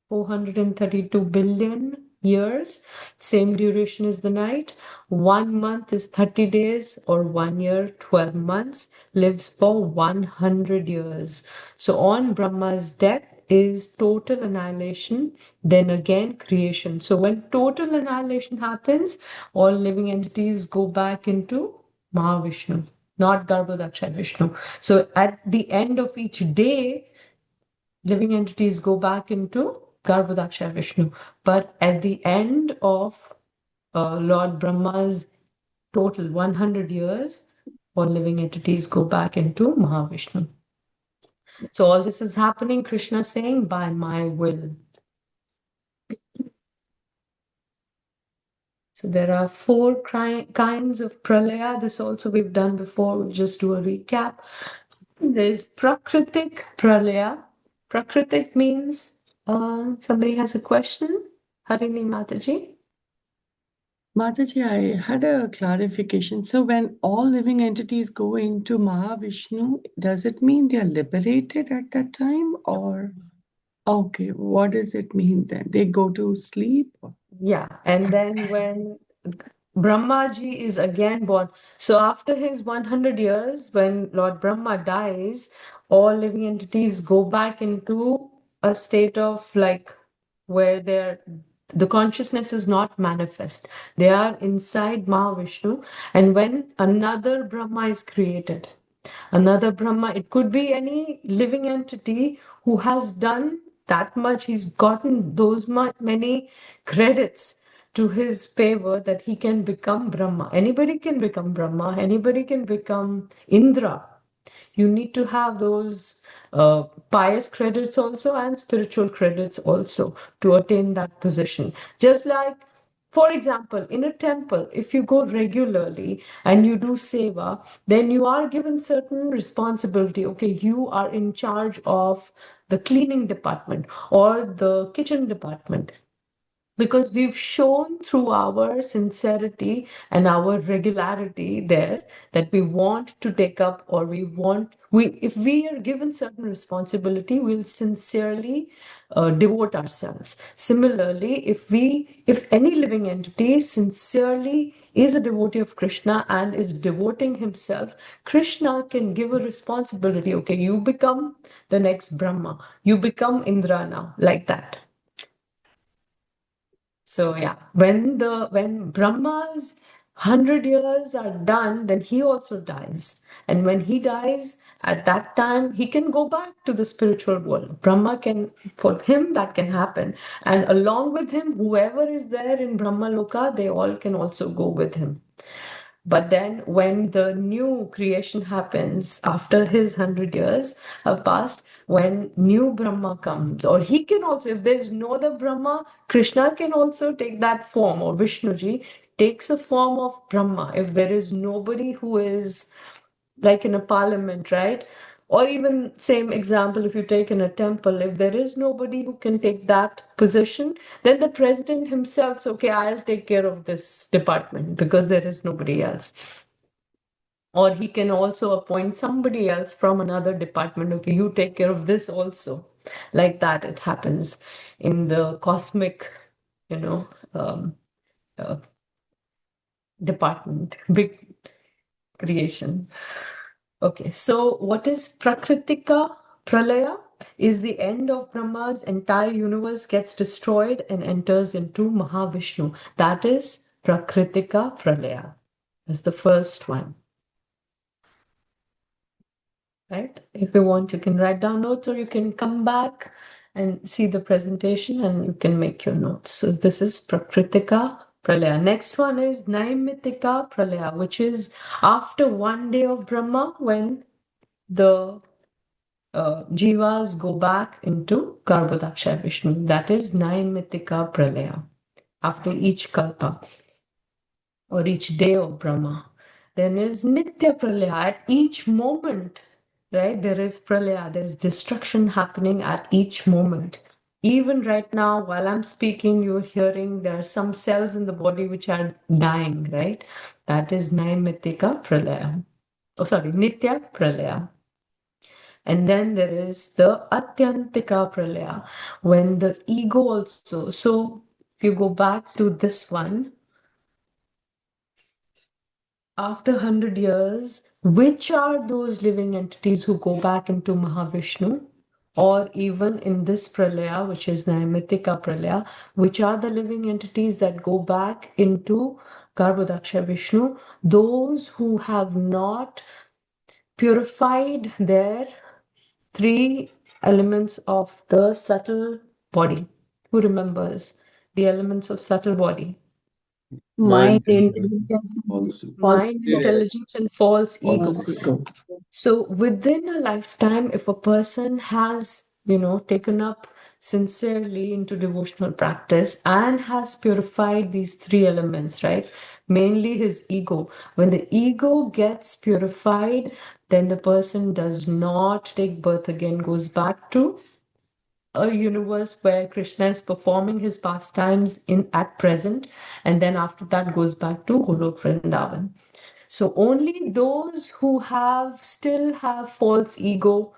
432 billion years. Same duration as the night. 1 month is 30 days, or 1 year, 12 months, lives for 100 years. So on Brahma's death is total annihilation, then again creation. So when total annihilation happens, all living entities go back into Mahavishnu, not Garbhodakshaya Vishnu. So at the end of each day, living entities go back into Garbhodakshaya Vishnu. But at the end of Lord Brahma's total 100 years, all living entities go back into Mahavishnu. So all this is happening, Krishna saying, by my will. So there are 4 kinds of pralaya. This also we've done before. We'll just do a recap. There's Prakritik pralaya. Prakritik means somebody has a question. Harini Mataji. Mataji, I had a clarification. So when all living entities go into Mahavishnu, does it mean they are liberated at that time, or okay, what does it mean then? They go to sleep? Yeah, and then when Brahmaji is again born. So after his 100 years, when Lord Brahma dies, all living entities go back into a state of like where the consciousness is not manifest. They are inside Mahavishnu, and when another Brahma is created, another Brahma, it could be any living entity who has done that much, he's gotten those many credits to his favor that he can become Brahma. Anybody can become Brahma, anybody can become Indra. You need to have those pious credits also and spiritual credits also to attain that position. Just like For example, in a temple, if you go regularly and you do seva, then you are given certain responsibility. Okay, you are in charge of the cleaning department or the kitchen department, because we've shown through our sincerity and our regularity there that we want to take up, or if we are given certain responsibility, we'll sincerely devote ourselves. Similarly, if any living entity sincerely is a devotee of Krishna and is devoting himself, Krishna can give a responsibility. Okay, you become the next Brahma, you become Indra now, like that. So yeah, when Brahma's 100 years are done, then he also dies. And when he dies, at that time, he can go back to the spiritual world. Brahma can, for him, that can happen. And along with him, whoever is there in Brahma Loka, they all can also go with him. But then when the new creation happens after his 100 years have passed, when new Brahma comes, or he can also, if there's no other Brahma, Krishna can also take that form, or Vishnuji takes a form of Brahma. If there is nobody who is like in a parliament, right? Or even same example, if you take in a temple, if there is nobody who can take that position, then the president himself says, okay, I'll take care of this department because there is nobody else. Or he can also appoint somebody else from another department. Okay, you take care of this also. Like that, it happens in the cosmic, department, big creation. Okay, so what is Prakritika Pralaya? Is the end of Brahma's entire universe gets destroyed and enters into Mahavishnu. That is Prakritika Pralaya. That's the first one. Right? If you want, you can write down notes, or you can come back and see the presentation and you can make your notes. So this is Prakritika Pralaya. Next one is Naimitika Pralaya, which is after one day of Brahma, when the jivas go back into Garbhodaksha Vishnu. That is Naimitika Pralaya, after each kalpa or each day of Brahma. Then is Nitya Pralaya, at each moment, right? There is Pralaya, there's destruction happening at each moment. Even right now, while I'm speaking, you're hearing there are some cells in the body which are dying, right? That is Naimitika Pralaya. Oh, sorry, Nitya Pralaya. And then there is the Atyantika Pralaya, when the ego also. So if you go back to this one, after 100 years, which are those living entities who go back into Mahavishnu? Or even in this Pralaya, which is Naimitika Pralaya, which are the living entities that go back into Garbhodaksha Vishnu? Those who have not purified their three elements of the subtle body. Who remembers the elements of subtle body? Mind, intelligence, false Mind, ego. intelligence, and false ego. False ego. So within a lifetime, if a person has, taken up sincerely into devotional practice and has purified these three elements, right? Mainly his ego. When the ego gets purified, then the person does not take birth again, goes back to a universe where Krishna is performing his pastimes at present, and then after that goes back to Golok Vrindavan. So only those who still have false ego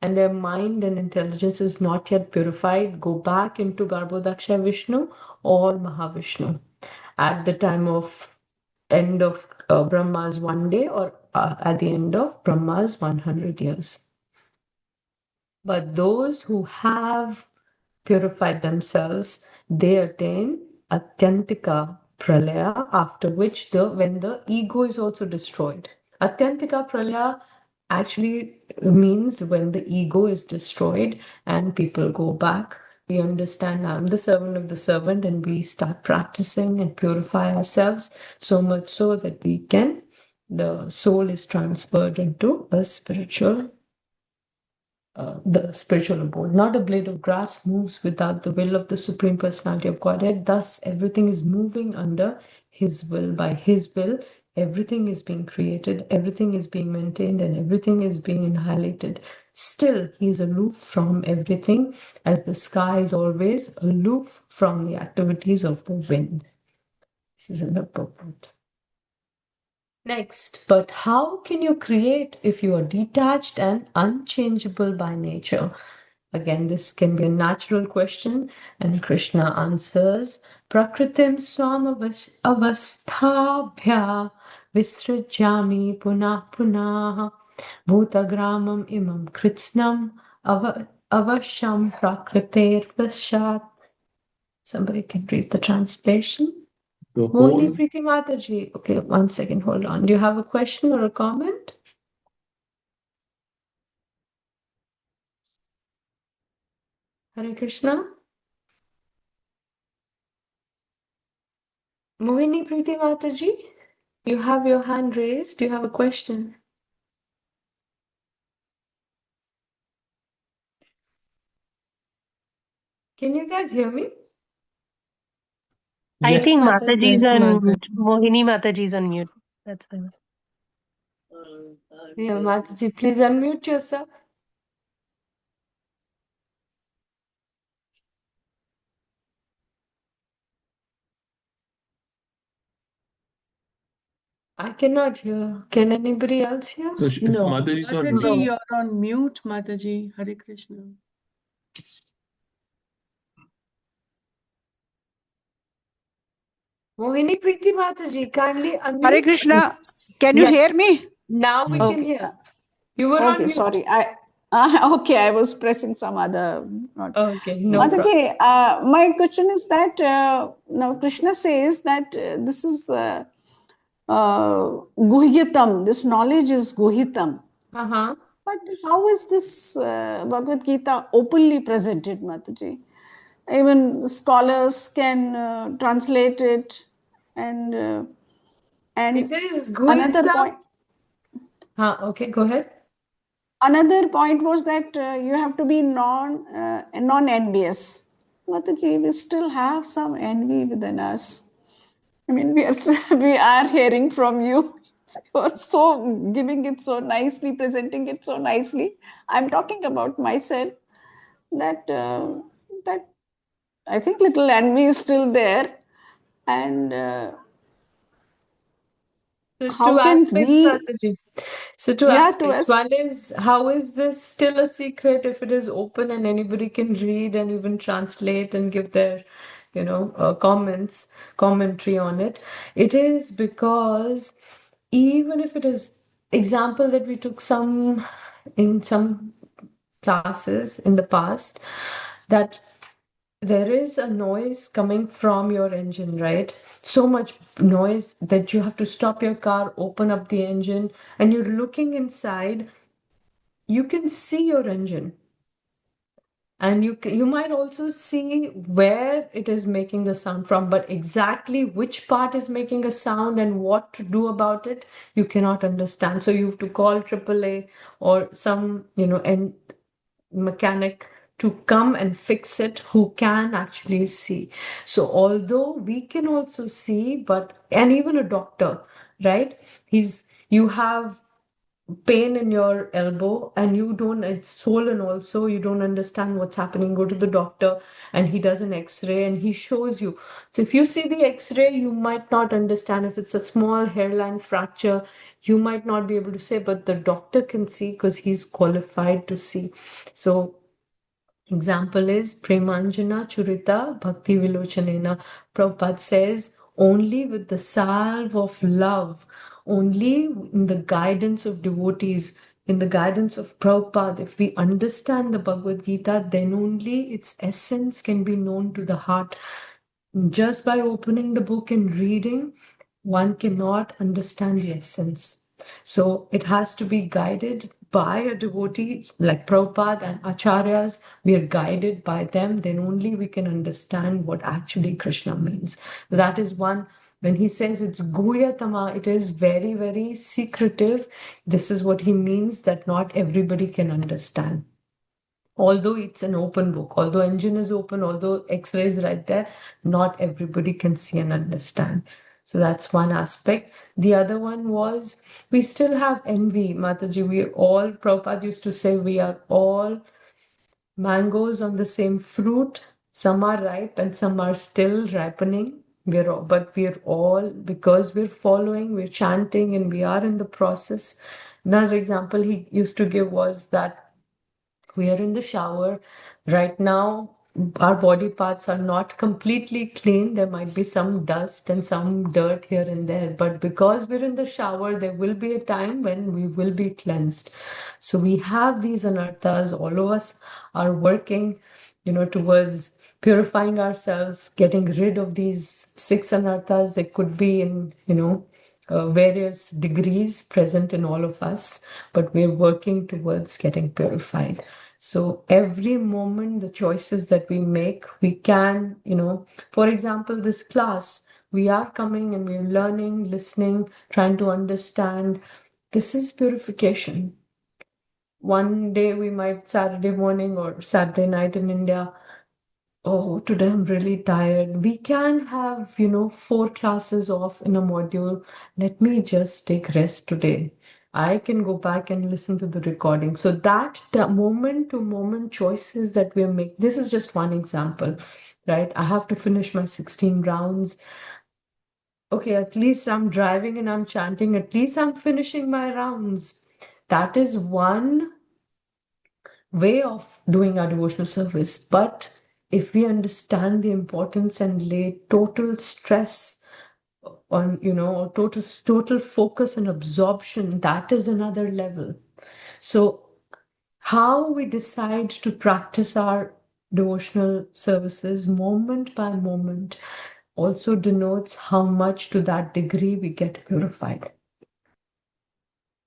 and their mind and intelligence is not yet purified go back into Garbhodaksha Vishnu or Mahavishnu at the time of end of Brahma's one day, or at the end of Brahma's 100 years. But those who have purified themselves, they attain Atyantika Pralaya, after which when the ego is also destroyed. Atyantika Pralaya actually means when the ego is destroyed and people go back. We understand I'm the servant of the servant, and we start practicing and purify ourselves so much so that the soul is transferred into a spiritual the spiritual abode. Not a blade of grass moves without the will of the Supreme Personality of Godhead. Thus, everything is moving under His will. By His will, everything is being created, everything is being maintained, and everything is being annihilated. Still, He is aloof from everything, as the sky is always aloof from the activities of the wind. This is in the purport. Next, but how can you create if you are detached and unchangeable by nature? Again, this can be a natural question, and Krishna answers, Prakritim swam avasthabhya visrajami punah punah bhutagramam imam kritsnam avasham prakriter vashat. Somebody can read the translation. The Mohini whole Preeti Mataji. Okay, 1 second, hold on. Do you have a question or a comment? Hare Krishna. Mohini Preeti Mataji, you have your hand raised. Do you have a question? Can you guys hear me? I Yes. think Mataji is Yes, on Mataji. Mohini Mataji is on mute. That's fine. Yeah, Mataji, please unmute yourself. I cannot hear. Can anybody else hear? so No. Mataji is on Mataji, mute. you're on mute, Mataji. Hare Krishna. Mohini Preeti Mataji, kindly unmute. Hare Krishna. Can you Yes. hear me? Now we can hear. You were on Okay, mute. sorry. Okay, I was pressing some other. Okay, no problem. Mataji, my question is that now Krishna says that this is guhyatam. This knowledge is guhitam. Uh-huh. But how is this Bhagavad Gita openly presented, Mataji? Even scholars can translate it, and It is another Guhita. point. Okay, go ahead. Another point was that you have to be non-envious. Mataji, we still have some envy within us. I mean, we are hearing from you. You are so giving it so nicely, presenting it so nicely. I'm talking about myself. That I think little envy is still there, and how Two can aspects, we? Mataji. So two Yeah, two aspects. One is, how is this still a secret if it is open and anybody can read and even translate and give their, commentary on it? It is because even if it is example that we took in some classes in the past, that there is a noise coming from your engine, right? So much noise that you have to stop your car, open up the engine, and you're looking inside. You can see your engine, and you might also see where it is making the sound from, but exactly which part is making a sound and what to do about it, you cannot understand. So you have to call AAA or some, mechanic to come and fix it who can actually see. So although we can also see, and even a doctor, right? You have pain in your elbow and it's swollen also, you don't understand what's happening, go to the doctor and he does an x-ray and he shows you. So if you see the x-ray, you might not understand. If it's a small hairline fracture, you might not be able to say, but the doctor can see because he's qualified to see. So example is Premanjana Churita Bhakti Vilochanena. Prabhupada says, only with the salve of love, only in the guidance of devotees, in the guidance of Prabhupada, if we understand the Bhagavad Gita, then only its essence can be known to the heart. Just by opening the book and reading, one cannot understand the essence. So it has to be guided by a devotee like Prabhupada and Acharyas. We are guided by them, then only we can understand what actually Krishna means. That is one. When he says it's Guhyatama, it is very, very secretive. This is what he means, that not everybody can understand. although it's an open book, although engine is open, although X-ray is right there, not everybody can see and understand. So that's one aspect. The other one was we still have envy, Mataji. We all, Prabhupada used to say, we are all mangoes on the same fruit. Some are ripe and some are still ripening. But we're all, because we're following, we're chanting, and we are in the process. Another example he used to give was that we are in the shower right now. Our body parts are not completely clean. There might be some dust and some dirt here and there, but because we're in the shower, there will be a time when we will be cleansed. So we have these anarthas. All of us are working, towards purifying ourselves, getting rid of these 6 anarthas. They could be in, various degrees present in all of us, but we're working towards getting purified. So every moment, the choices that we make, we can, for example, this class, we are coming and we're learning, listening, trying to understand. This is purification. One day we might, Saturday morning or Saturday night in India, oh, today I'm really tired. We can have, 4 classes off in a module. Let me just take rest today. I can go back and listen to the recording. So that the moment to moment choices that we make, this is just one example, right? I have to finish my 16 rounds. Okay, at least I'm driving and I'm chanting. At least I'm finishing my rounds. That is one way of doing our devotional service. But if we understand the importance and lay total stress on, or total focus and absorption, that is another level. So how we decide to practice our devotional services moment by moment also denotes how much to that degree we get purified.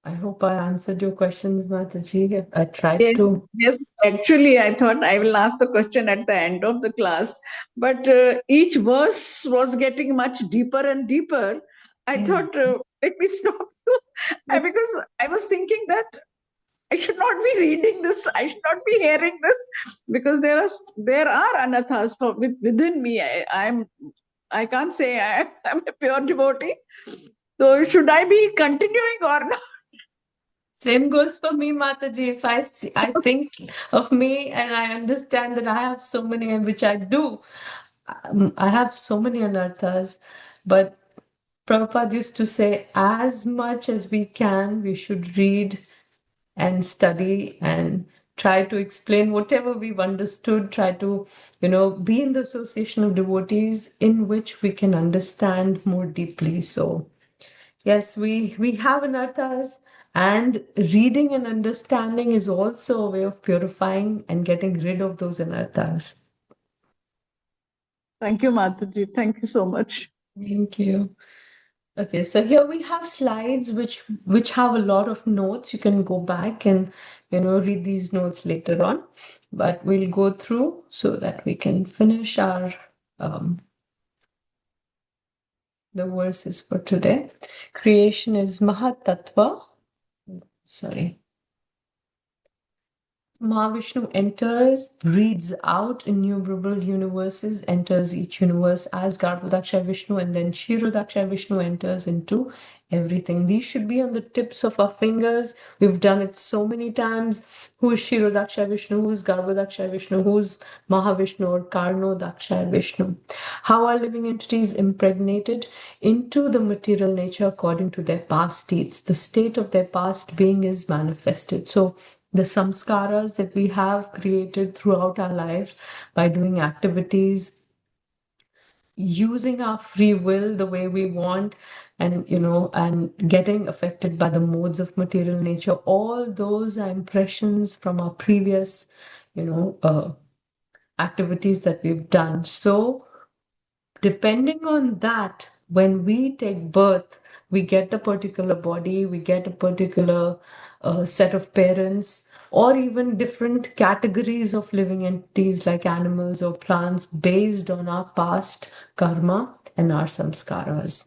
I hope I answered your questions, Mataji. I tried to. Yes, actually, I thought I will ask the question at the end of the class, but each verse was getting much deeper and deeper. I thought, let me stop because I was thinking that I should not be reading this. I should not be hearing this because there are anathas within me. I can't say I'm a pure devotee. So should I be continuing or not? Same goes for me, Mataji. If I think of me and I understand that I have so many, and which I do, I have so many anarthas, but Prabhupada used to say, as much as we can, we should read and study and try to explain whatever we've understood, try to, be in the association of devotees in which we can understand more deeply. So yes, we have anarthas, and reading and understanding is also a way of purifying and getting rid of those anarthas. Thank you, Mataji. Thank you so much. Thank you. Okay, so here we have slides which have a lot of notes. You can go back and read these notes later on, but we'll go through so that we can finish our the verses for today. Creation is Mahatattva. Sorry. Mahavishnu enters, breathes out innumerable universes, enters each universe as Garbhodaksha Vishnu, and then Kshirodaksha Vishnu enters into everything. These should be on the tips of our fingers. We've done it so many times. Who is Kshirodaksha Vishnu? Who is Garbhodaksha Vishnu? Who is Mahavishnu or Karnodaksha Vishnu? How are living entities impregnated into the material nature according to their past deeds? The state of their past being is manifested. So the samskaras that we have created throughout our life by doing activities, using our free will the way we want, and and getting affected by the modes of material nature, all those are impressions from our previous activities that we've done. So depending on that, when we take birth, we get a particular body, we get a particular set of parents, or even different categories of living entities like animals or plants based on our past karma and our samskaras.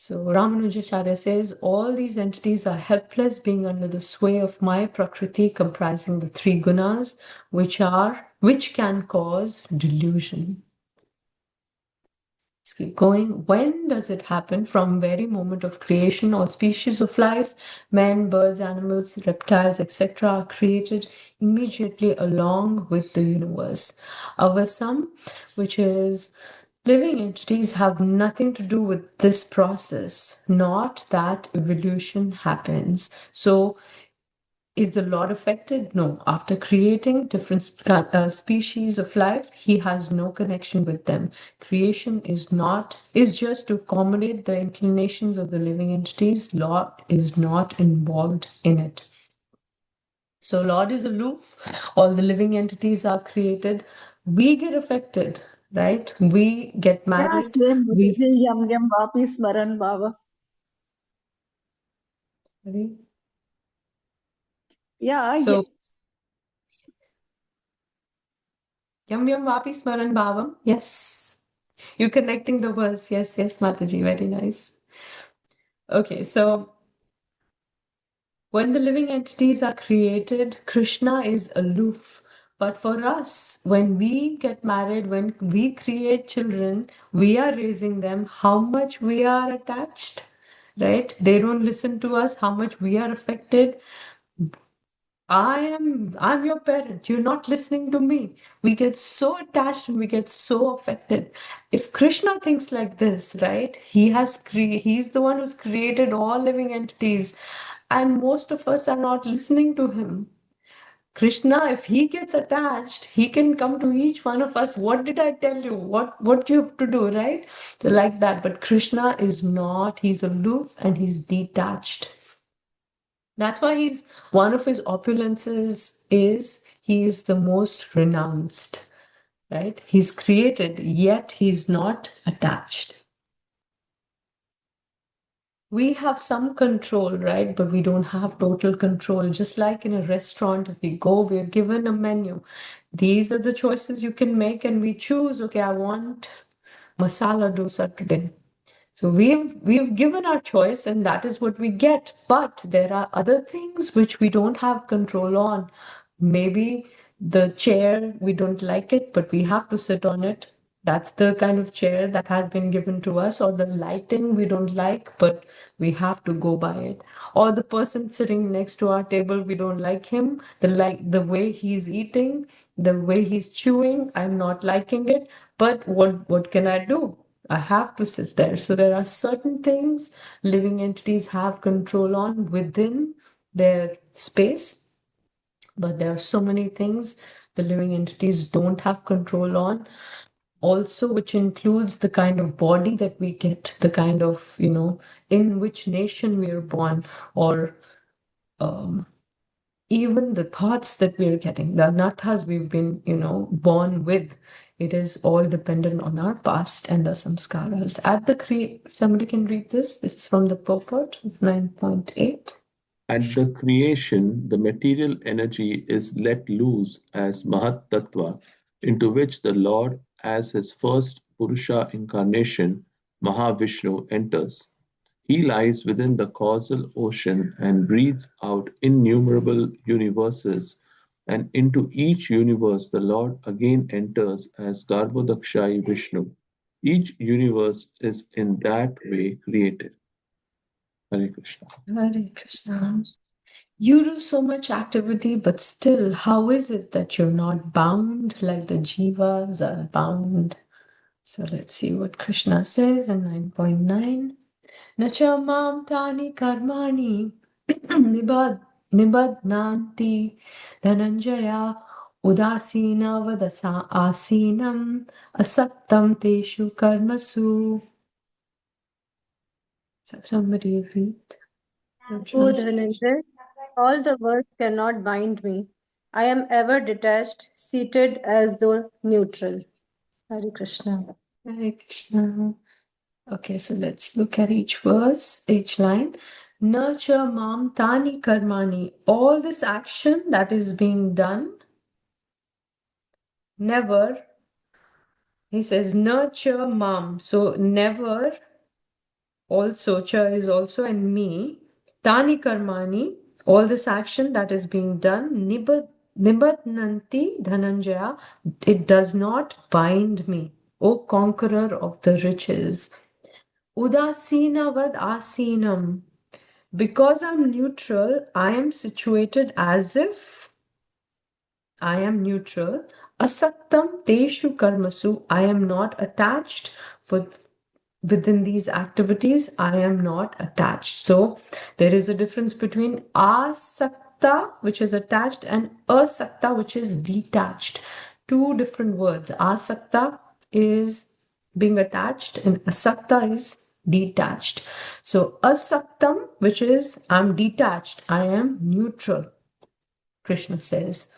So Ramanujacharya says, all these entities are helpless, being under the sway of my Prakriti, comprising the three gunas, which can cause delusion. Let's keep going. When does it happen? From very moment of creation, all species of life, men, birds, animals, reptiles, etc., are created immediately along with the universe. Avasam, which is living entities, have nothing to do with this process, not that evolution happens. So is the Lord affected? No. After creating different species of life, he has no connection with them. Creation is just to accommodate the inclinations of the living entities. Lord is not involved in it. So Lord is aloof. All the living entities are created. We get affected, right? We get Yeah, married. same. We Yam yam vapi smaran bhava. Yeah, so Yam Yam Vapi Smaran Bhavam. Yes. You're connecting the words. Yes, yes, Mataji. Very nice. Okay, so when the living entities are created, Krishna is aloof. But for us, when we get married, when we create children, we are raising them, how much we are attached, right? They don't listen to us, how much we are affected. I'm your parent. You're not listening to me. We get so attached and we get so affected. If Krishna thinks like this, right? He's the one who's created all living entities, and most of us are not listening to him. Krishna, if he gets attached, he can come to each one of us. What did I tell you? What you have to do, right? So like that. But Krishna is not, he's aloof and he's detached. That's why one of his opulences is he's the most renounced, right? He's created, yet he's not attached. We have some control, right? But we don't have total control. Just like in a restaurant, if we go, we're given a menu. These are the choices you can make, and we choose, okay, I want masala dosa today. So we've given our choice and that is what we get. But there are other things which we don't have control on. Maybe the chair, we don't like it, but we have to sit on it. That's the kind of chair that has been given to us, or the lighting we don't like, but we have to go by it. Or the person sitting next to our table, we don't like him, the way he's eating, the way he's chewing, I'm not liking it. But what can I do? I have to sit there. So there are certain things living entities have control on within their space, but there are so many things the living entities don't have control on. Also, which includes the kind of body that we get, the kind of, in which nation we are born, or even the thoughts that we're getting, the anathas we've been, born with. It is all dependent on our past and the samskaras. Somebody can read this. This is from the purport of 9.8. At the creation, the material energy is let loose as Mahat Tattva, into which the Lord, as his first Purusha incarnation, Mahavishnu, enters. He lies within the causal ocean and breathes out innumerable universes, and into each universe the Lord again enters as Garbhodakshai Vishnu. Each universe is in that way created. Hare Krishna. Hare Krishna. You do so much activity, but still, how is it that you're not bound like the jivas are bound? So let's see what Krishna says in 9.9. Nacha mam tani karmani nibadnanti dhananjaya udasina vadasa asinam asaktam teshu karmasu. Somebody read. O Dhananjay, all the world cannot bind me. I am ever detached, seated as though neutral. Hare Krishna. Hare Krishna. Okay, so let's look at each verse, each line. Nurture mam tani karmani. All this action that is being done, never, he says, nurture mam. So never Also, cha is also in me. Tani karmani, all this action that is being done, nibatnanti dhananjaya, it does not bind me, O conqueror of the riches. Udasinavad asinam, because I'm neutral, I am situated as if I am neutral. Asaktam teshu karmasu, I am not attached within these activities. I am not attached. So there is a difference between asakta, which is attached, and asakta, which is detached. Two different words. Asakta is being attached, and asakta is detached. So asaktam, which is I'm detached, I am neutral, Krishna says.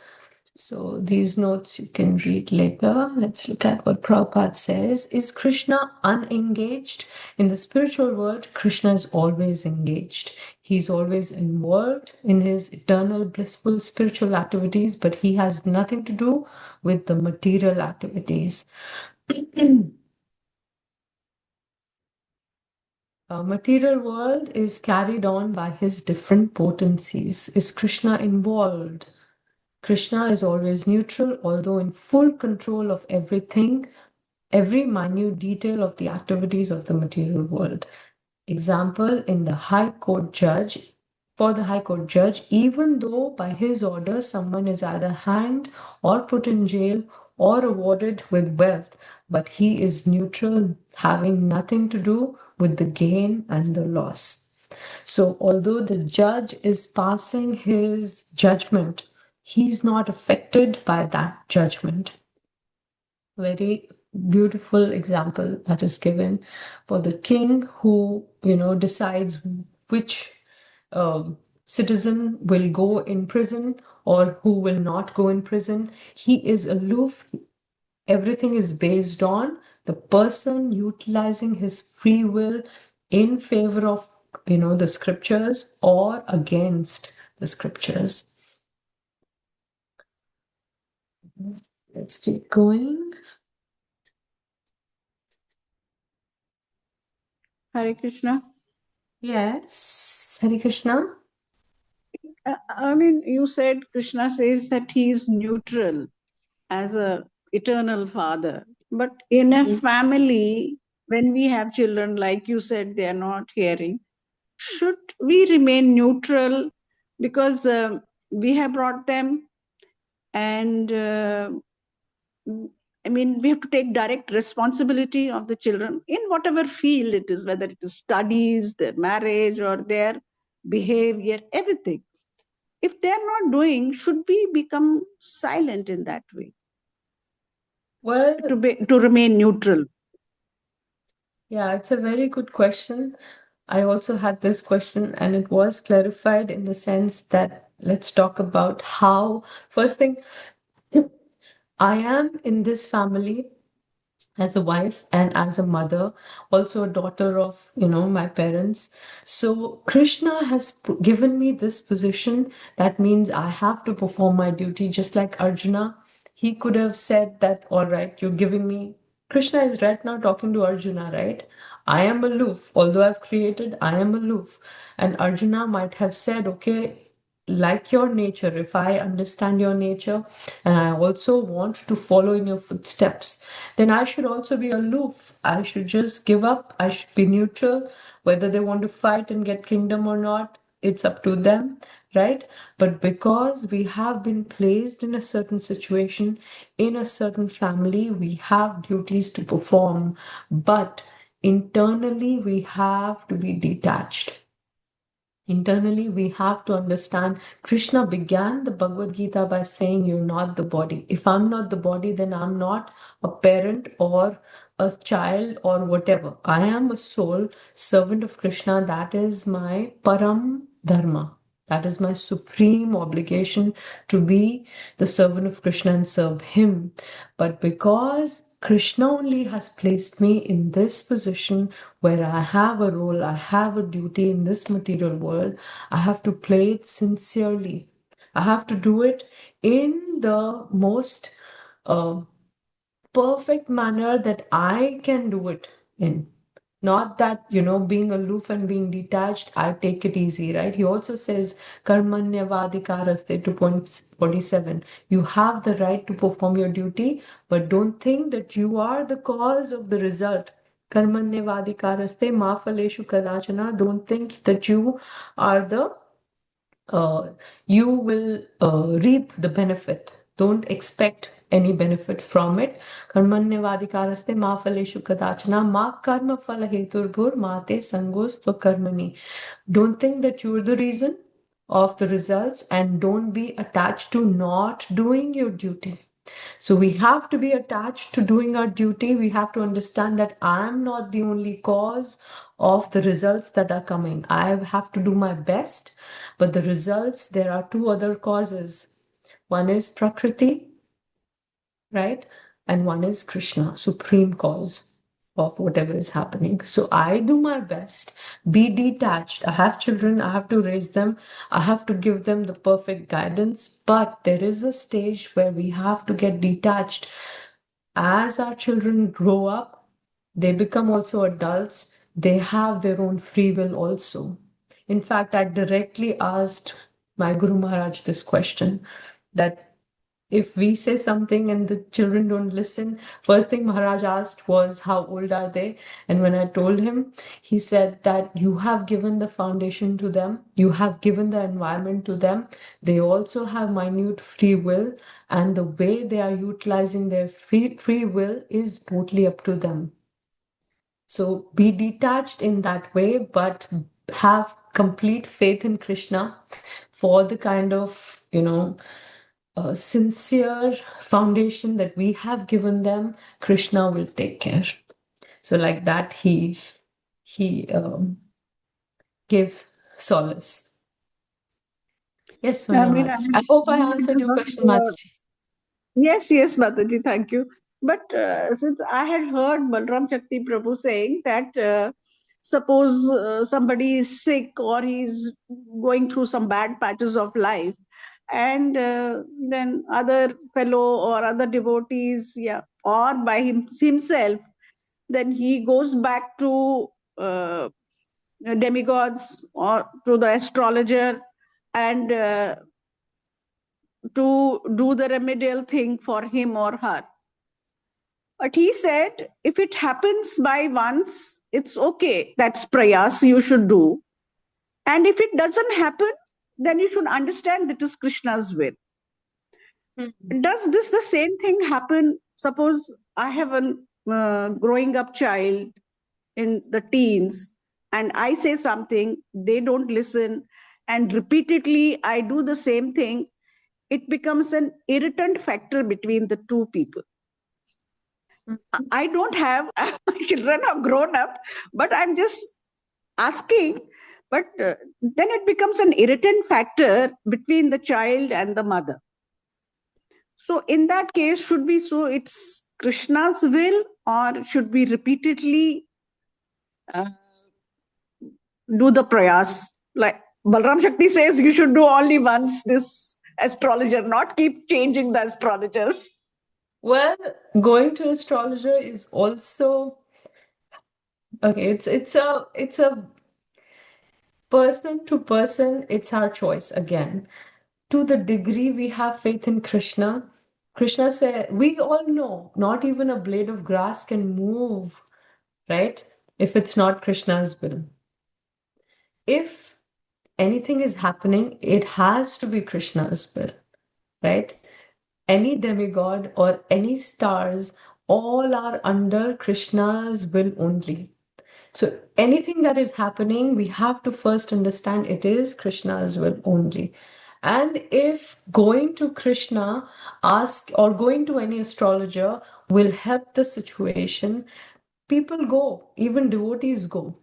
So these notes you can read later. Let's look at what Prabhupada says. Is Krishna unengaged? In the spiritual world, Krishna is always engaged. He's always involved in his eternal, blissful spiritual activities, but he has nothing to do with the material activities. Material world is carried on by his different potencies. Is Krishna involved? Krishna is always neutral, although in full control of everything, every minute detail of the activities of the material world. Example, in the High Court judge, for the High Court judge, even though by his order someone is either hanged or put in jail or awarded with wealth, but he is neutral, having nothing to do with the gain and the loss. So, although the judge is passing his judgment, he's not affected by that judgment. Very beautiful example that is given for the king who, decides which citizen will go in prison or who will not go in prison. He is aloof. Everything is based on the person utilizing his free will in favor of, the scriptures or against the scriptures. Let's keep going. Hare Krishna. Yes, Hare Krishna. I mean, you said Krishna says that he is neutral as a eternal father. But in a family, when we have children, like you said, they are not hearing, should we remain neutral because we have brought them and we have to take direct responsibility of the children in whatever field it is, whether it is studies, their marriage, or their behavior, everything. If they're not doing, should we become silent in that way? Well, to remain neutral. Yeah, it's a very good question. I also had this question, and it was clarified in the sense that let's talk about how, first thing, I am in this family as a wife and as a mother, also a daughter of, my parents. So Krishna has given me this position. That means I have to perform my duty, just like Arjuna. He could have said that, all right, you're giving me. Krishna is right now talking to Arjuna, right? I am aloof. Although I've created, I am aloof. And Arjuna might have said, okay, like your nature, if I understand your nature and I also want to follow in your footsteps, then I should also be aloof. I should just give up. I should be neutral. Whether they want to fight and get kingdom or not, it's up to them, right? But because we have been placed in a certain situation, in a certain family, we have duties to perform. But internally, we have to be detached. Internally, we have to understand Krishna began the Bhagavad Gita by saying, you're not the body. If I'm not the body, then I'm not a parent or a child or whatever. I am a soul, servant of Krishna. That is my param dharma. That is my supreme obligation to be the servant of Krishna and serve him. But because Krishna only has placed me in this position where I have a role, I have a duty in this material world, I have to play it sincerely. I have to do it in the most perfect manner that I can do it in. Not that, being aloof and being detached, I take it easy, right? He also says, Karmanyavadikaraste 2.47. You have the right to perform your duty, but don't think that you are the cause of the result. Karmanyavadikaraste ma phaleshu kadachana. Don't think that you are you will reap the benefit. Don't expect any benefit from it. Karmanyavadikaraste ma phaleshu kadachana ma karma phala heturbhur mate sangostva karmani. Don't think that you're the reason of the results, and don't be attached to not doing your duty. So we have to be attached to doing our duty. We have to understand that I'm not the only cause of the results that are coming. I have to do my best, but the results, there are two other causes. One is Prakriti, right? And one is Krishna, supreme cause of whatever is happening. So I do my best, be detached. I have children, I have to raise them, I have to give them the perfect guidance. But there is a stage where we have to get detached. As our children grow up, they become also adults, they have their own free will also. In fact, I directly asked my Guru Maharaj this question, that if we say something and the children don't listen, first thing Maharaj asked was, how old are they? And when I told him, he said that you have given the foundation to them, you have given the environment to them. They also have minute free will, and the way they are utilizing their free will is totally up to them. So be detached in that way, but have complete faith in Krishna for the kind of, sincere foundation that we have given them. Krishna will take care. So like that, he gives solace. Yes, Manoj. I hope I answered your question, Mataji. Yes, Mataji, thank you. But since I had heard Balram Shakti Prabhu saying that suppose somebody is sick or he's going through some bad patches of life, and then other fellow or other devotees, or by himself, then he goes back to demigods or to the astrologer and to do the remedial thing for him or her. But he said, if it happens by once, it's okay. That's prayas you should do. And if it doesn't happen, then you should understand that it is Krishna's will. Does this the same thing happen? Suppose I have a growing up child in the teens, and I say something, they don't listen, and repeatedly I do the same thing. It becomes an irritant factor between the two people. I don't have children are grown up, but I'm just asking. But then it becomes an irritant factor between the child and the mother. So in that case, should we so it's Krishna's will, or should we repeatedly do the prayas? Like Balram Shakti says, you should do only once this astrologer, not keep changing the astrologers. Well, going to astrologer is also okay. It's a person to person. It's our choice again. To the degree we have faith in Krishna, Krishna said, we all know not even a blade of grass can move, right? If it's not Krishna's will. If anything is happening, it has to be Krishna's will, right? Any demigod or any stars, all are under Krishna's will only. So anything that is happening, we have to first understand it is Krishna's will only. And if going to Krishna, or going to any astrologer will help the situation, people go, even devotees go.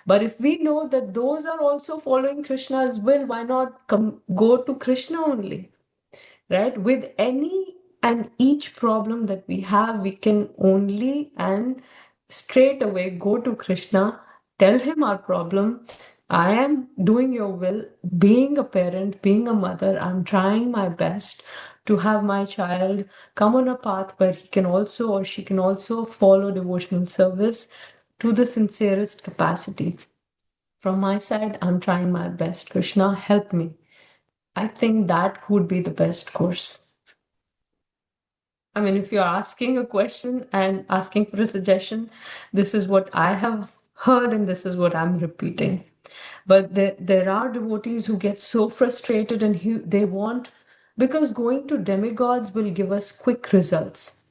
But if we know that those are also following Krishna's will, why not go to Krishna only? Right? With any and each problem that we have, we can only and straight away go to Krishna, tell him our problem. I am doing your will, being a parent, being a mother, I'm trying my best to have my child come on a path where he can also or she can also follow devotional service. to the sincerest capacity. From my side, I'm trying my best. Krishna, help me. I think that would be the best course. I mean, if you're asking a question and asking for a suggestion, this is what I have heard and this is what I'm repeating. But there are devotees who get so frustrated and they want, because going to demigods will give us quick results.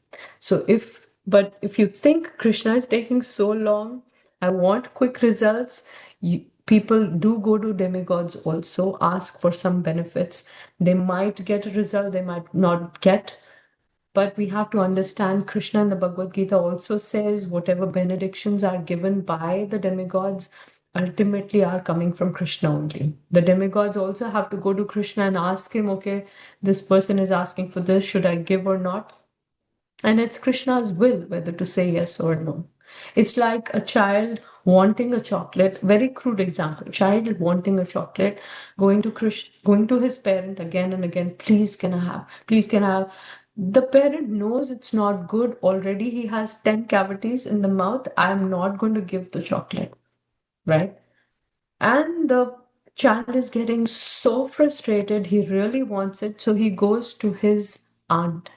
But if you think Krishna is taking so long, I want quick results, people do go to demigods also, ask for some benefits. They might get a result, they might not get. But we have to understand Krishna in the Bhagavad Gita also says whatever benedictions are given by the demigods ultimately are coming from Krishna only. The demigods also have to go to Krishna and ask him, okay, this person is asking for this, should I give or not? And it's Krishna's will whether to say yes or no. It's like a child wanting a chocolate, very crude example, child wanting a chocolate, going to his parent again and again, please can I have, please can I have. The parent knows it's not good already. He has 10 cavities in the mouth. I'm not going to give the chocolate, right? And the child is getting so frustrated. He really wants it. So he goes to his aunt.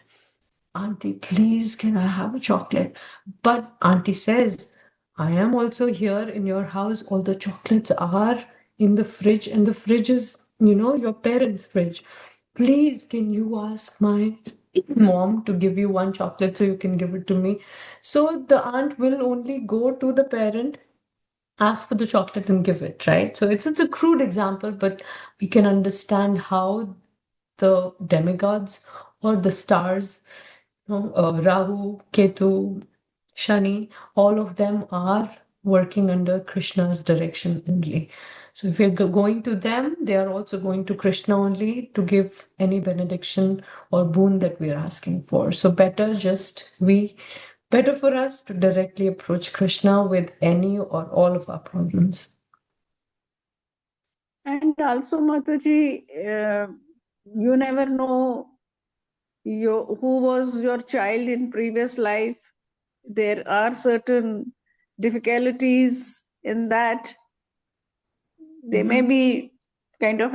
Auntie, please, can I have a chocolate? But Auntie says, I am also here in your house. All the chocolates are in the fridge, and the fridge is, your parents' fridge. Please, can you ask my mom to give you one chocolate so you can give it to me? So the aunt will only go to the parent, ask for the chocolate and give it, right? So it's a crude example, but we can understand how the demigods or the stars, Rahu, Ketu, Shani, all of them are working under Krishna's direction only. So if we're going to them, they are also going to Krishna only to give any benediction or boon that we are asking for. So better for us to directly approach Krishna with any or all of our problems. And also, Mataji, you never know who was your child in previous life. There are certain difficulties in that. They may be kind of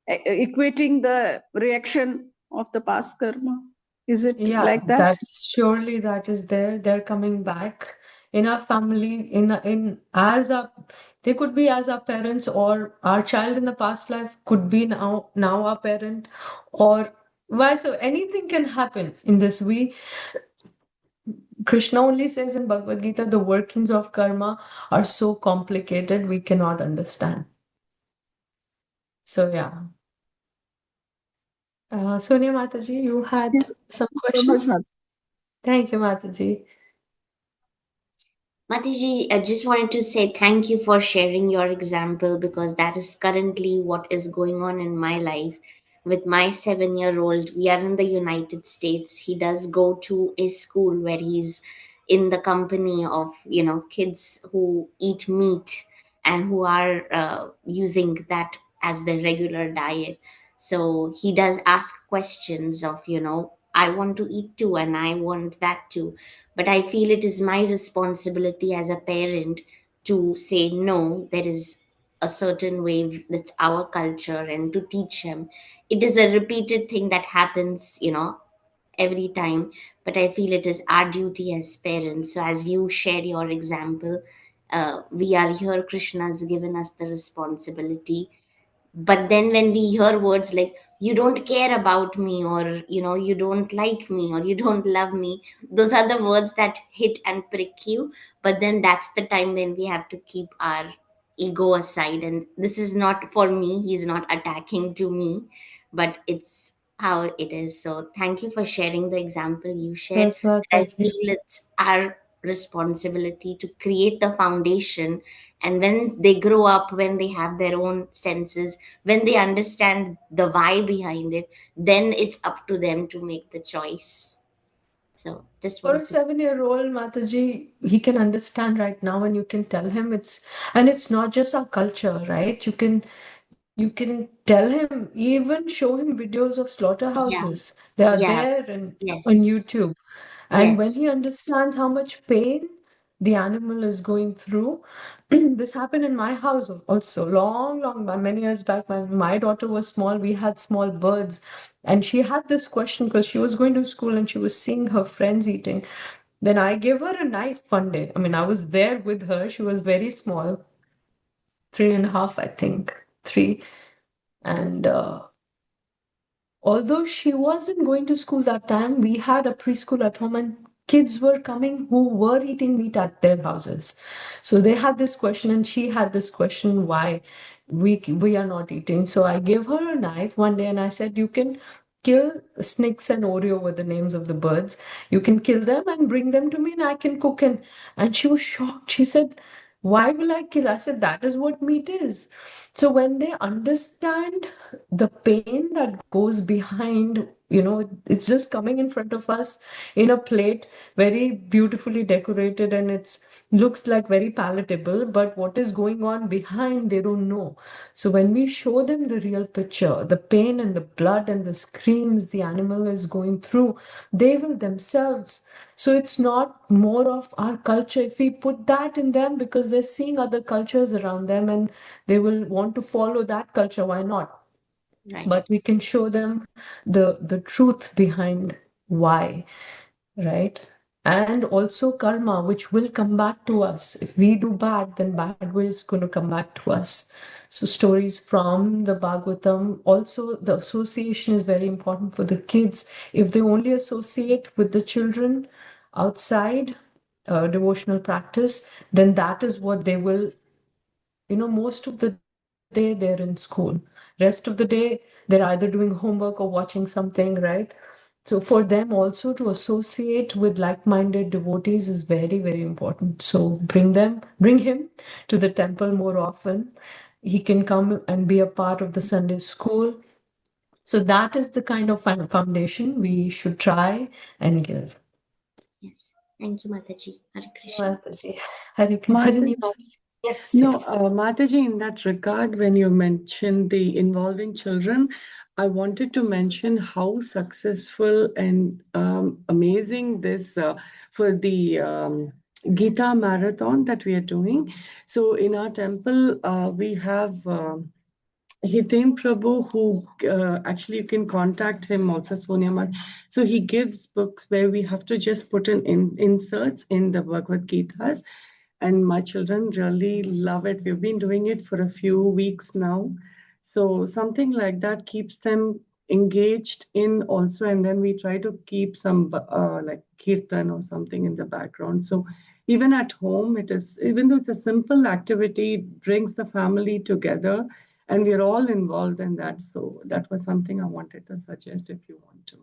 equating the reaction of the past karma. Is it like that? Surely that is there. They're coming back in our family, they could be as our parents, or our child in the past life could be now our parent, or vice versa. Anything can happen in this. Krishna only says in Bhagavad Gita, the workings of karma are so complicated we cannot understand. So yeah. Sonia Mataji, you had some questions? Thank you, Mataji. Mataji, I just wanted to say thank you for sharing your example, because that is currently what is going on in my life. With my 7-year-old, we are in the United States. He does go to a school where he's in the company of, kids who eat meat and who are using that as their regular diet. So he does ask questions of, I want to eat too and I want that too. But I feel it is my responsibility as a parent to say, no, there is a certain way, that's our culture, and to teach him. It is a repeated thing that happens, every time. But I feel it is our duty as parents. So as you share your example, we are here, Krishna has given us the responsibility. But then when we hear words like, you don't care about me, or you don't like me, or you don't love me, those are the words that hit and prick you. But then that's the time when we have to keep our ego aside, and this is not for me, he's not attacking to me, but it's how it is. So thank you for sharing the example you shared. Yes, Mataji. I feel it's our responsibility to create the foundation, and when they grow up, when they have their own senses, when they understand the why behind it, then it's up to them to make the choice. So just For a want to 7-year-old, Mataji, he can understand right now, and you can tell him it's not just our culture, right? You can tell him, even show him videos of slaughterhouses. They are Yeah. there and Yes. on YouTube. And when Yes. he understands how much pain the animal is going through. This happened in my house also, long, many years back when my daughter was small. We had small birds, and she had this question because she was going to school and she was seeing her friends eating. Then I gave her a knife one day. I mean, I was there with her. She was very small, 3.5, I think, 3. And although she wasn't going to school that time, we had a preschool at home and kids were coming who were eating meat at their houses. So they had this question and she had this question, why we are not eating. So I gave her a knife one day and I said, you can kill snakes and Oreo were the names of the birds. You can kill them and bring them to me and I can cook. And she was shocked. She said, why will I kill? I said, that is what meat is. So when they understand the pain that goes behind, it's just coming in front of us in a plate, very beautifully decorated, and it's looks like very palatable, but what is going on behind, they don't know. So when we show them the real picture, the pain and the blood and the screams the animal is going through, they will themselves. So it's not more of our culture. If we put that in them because they're seeing other cultures around them and they will want to follow that culture, why not? Right. But we can show them the truth behind why, right? And also karma, which will come back to us. If we do bad, then bad is going to come back to us. So stories from the Bhagavatam. Also, the association is very important for the kids. If they only associate with the children outside devotional practice, then that is what they will, most of the day they're in school. Rest of the day, they're either doing homework or watching something, right? So for them also to associate with like-minded devotees is very, very important. So bring him to the temple more often. He can come and be a part of the Sunday school. So that is the kind of foundation we should try and give. Yes. Thank you, Mataji. Hare Krishna. Mataji. Mataji. Yes. No, yes. Mataji, in that regard, when you mentioned the involving children, I wanted to mention how successful and amazing this for the Gita marathon that we are doing. So in our temple, we have Hiten Prabhu, who actually you can contact him also, Sonia Mat. So he gives books where we have to just put in inserts in the Bhagavad Gitas. And my children really love it. We've been doing it for a few weeks now. So something like that keeps them engaged in also. And then we try to keep some like kirtan or something in the background. So even at home, even though it's a simple activity, it brings the family together and we're all involved in that. So that was something I wanted to suggest if you want to.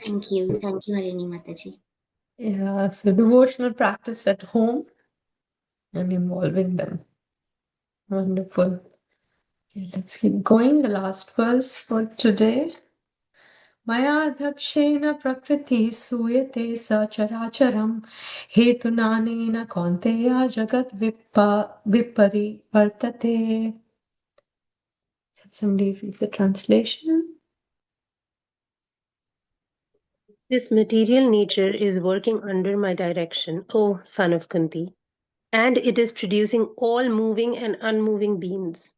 Thank you. Thank you, Harini Mataji. Yeah, so devotional practice at home and involving them. Wonderful. Okay, let's keep going. The last verse for today. Maya dhakshena prakriti suyate sacharacharam hetunanena kaunteya jagat vipari vartate. Somebody read the translation. This material nature is working under my direction, O son of Kunti, and it is producing all moving and unmoving beings.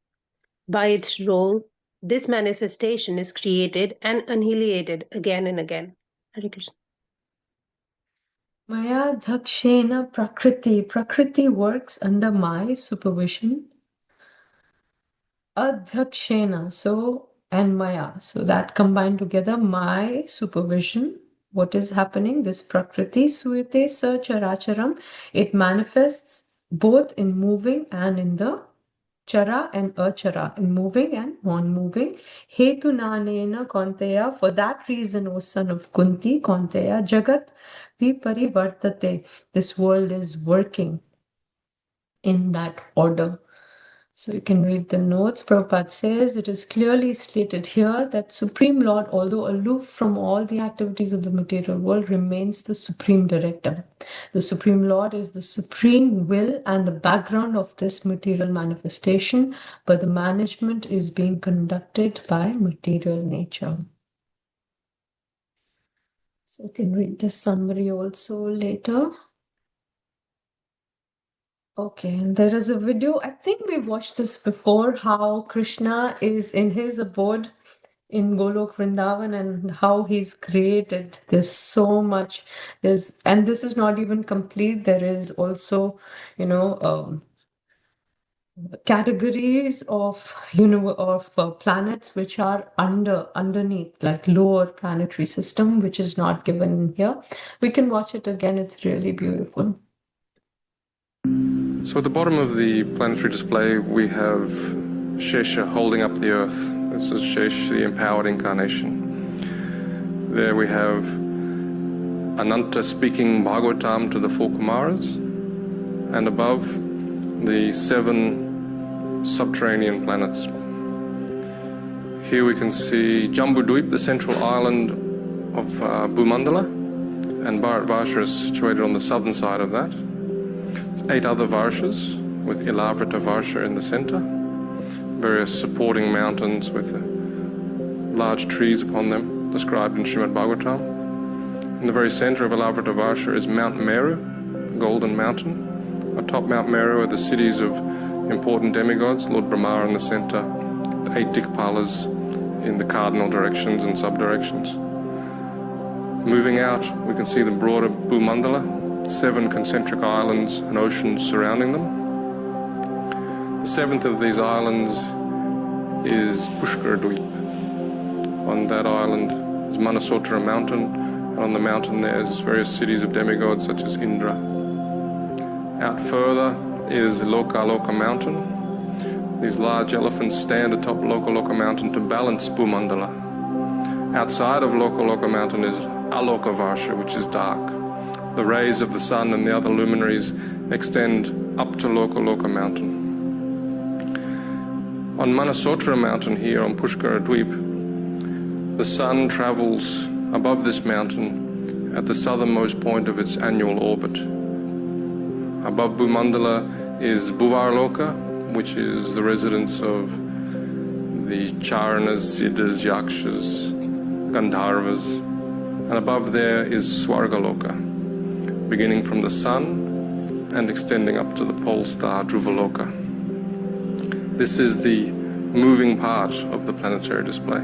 By its role, this manifestation is created and annihilated again and again. Hare Krishna. Maya dhakshena prakriti. Prakriti works under my supervision. Adhakshena, so, and Maya. So that combined together, my supervision. What is happening? This Prakriti Suyate Sa Characharam. It manifests both in moving and in the Chara and Achara, in moving and non-moving. Hetu Nanena Kaunteya. For that reason, O son of Kunti, Kaunteya, Jagat Viparivartate. This world is working in that order. So you can read the notes. Prabhupada says it is clearly stated here that Supreme Lord, although aloof from all the activities of the material world, remains the Supreme Director. The Supreme Lord is the supreme will and the background of this material manifestation, but the management is being conducted by material nature. So you can read the summary also later. Okay, and there is a video, I think we watched this before, how Krishna is in his abode in Golok Vrindavan and how he's created. There's so much. And this is not even complete. There is also, categories of planets which are underneath, like lower planetary system, which is not given in here. We can watch it again. It's really beautiful. So at the bottom of the planetary display, we have Shesha holding up the Earth. This is Shesh, the empowered incarnation. There we have Ananta speaking Bhagavatam to the four Kumaras, and above, the 7 subterranean planets. Here we can see Jambudvip, the central island of Bhumandala, and Bharatvarsha is situated on the southern side of that. There's 8 other Varshas with Ilavrita Varsha in the center, various supporting mountains with large trees upon them, described in Srimad Bhagavatam. In the very center of Ilavrita Varsha is Mount Meru, a golden mountain. Atop Mount Meru are the cities of important demigods, Lord Brahma in the center, the 8 Dikpalas in the cardinal directions and sub-directions. Moving out, we can see the broader Bhumandala, 7 concentric islands and oceans surrounding them. The 7th of these islands is Pushkara Dweep. On that island is Manasotra mountain, and on the mountain there's various cities of demigods such as Indra. Out further is Lokaloka mountain. These large elephants stand atop Lokaloka mountain to balance Bhumandala. Outside of Lokaloka mountain is Aloka Varsha, which is dark. The rays of the sun and the other luminaries extend up to Lokaloka mountain. On Manasotra mountain here on Pushkara Dweep, the sun travels above this mountain at the southernmost point of its annual orbit. Above Bhumandala is Bhuvarloka, which is the residence of the Charanas, Siddhas, Yakshas, Gandharvas, and above there is Swargaloka, beginning from the sun and extending up to the pole star Dhruvaloka. This is the moving part of the planetary display.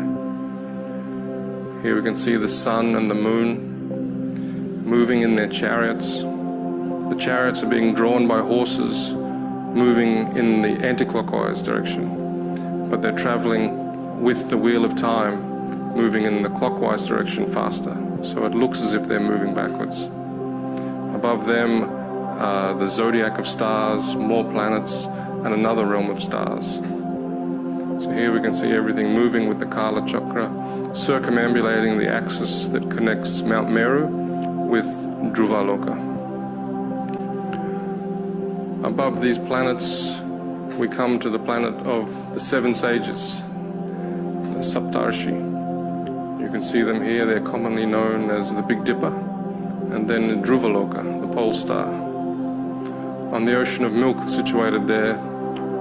Here we can see the sun and the moon moving in their chariots. The chariots are being drawn by horses moving in the anti-clockwise direction, but they're traveling with the wheel of time, moving in the clockwise direction faster, so it looks as if they're moving backwards. Above them, the zodiac of stars, more planets, and another realm of stars. So here we can see everything moving with the Kala Chakra, circumambulating the axis that connects Mount Meru with Dhruvaloka. Above these planets, we come to the planet of the 7 sages, the Saptarshi. You can see them here. They're commonly known as the Big Dipper, and then Dhruvaloka, the pole star. On the ocean of milk situated there,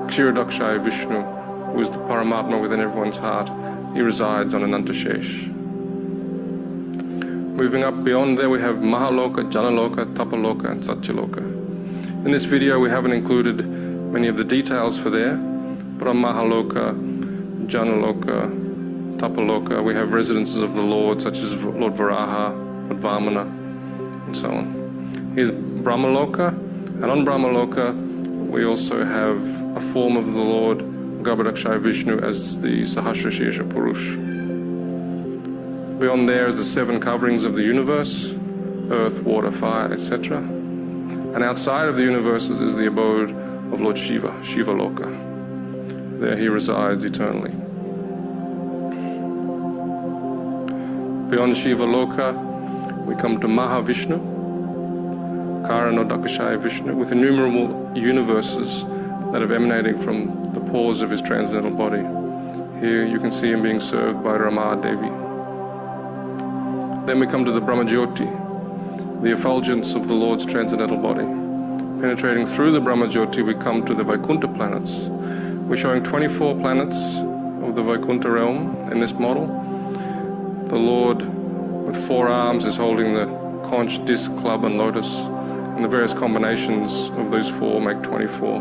Kshirodakshaya Vishnu, who is the Paramatma within everyone's heart, he resides on Anantashesh. Moving up beyond there, we have Mahaloka, Janaloka, Tapaloka, and Satyaloka. In this video, we haven't included many of the details for there, but on Mahaloka, Janaloka, Tapaloka, we have residences of the Lord, such as Lord Varaha, Lord Vamana, and so on. Here's Brahmaloka, and on Brahmaloka, we also have a form of the Lord Garbhodakshaya Vishnu as the Sahasrashesha Purush. Beyond there is the 7 coverings of the universe, earth, water, fire, etc. And outside of the universes is the abode of Lord Shiva, Shiva Loka. There he resides eternally. Beyond Shiva Loka, we come to Mahavishnu, Karanodakashaya Vishnu, with innumerable universes that are emanating from the pores of his transcendental body. Here you can see him being served by Rama Devi. Then we come to the Brahmajyoti, the effulgence of the Lord's transcendental body. Penetrating through the Brahmajyoti, we come to the Vaikuntha planets. We're showing 24 planets of the Vaikuntha realm in this model. The Lord with 4 arms is holding the conch, disc, club, and lotus, and the various combinations of those four make 24.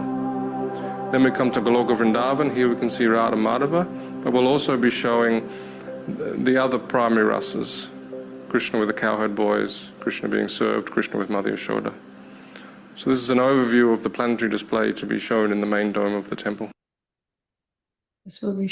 Then we come to Goloka Vrindavan. Here we can see Radha Madhava, but we'll also be showing the other primary rasas. Krishna with the cowherd boys, Krishna being served, Krishna with Mother Yashoda. So this is an overview of the planetary display to be shown in the main dome of the temple. This will be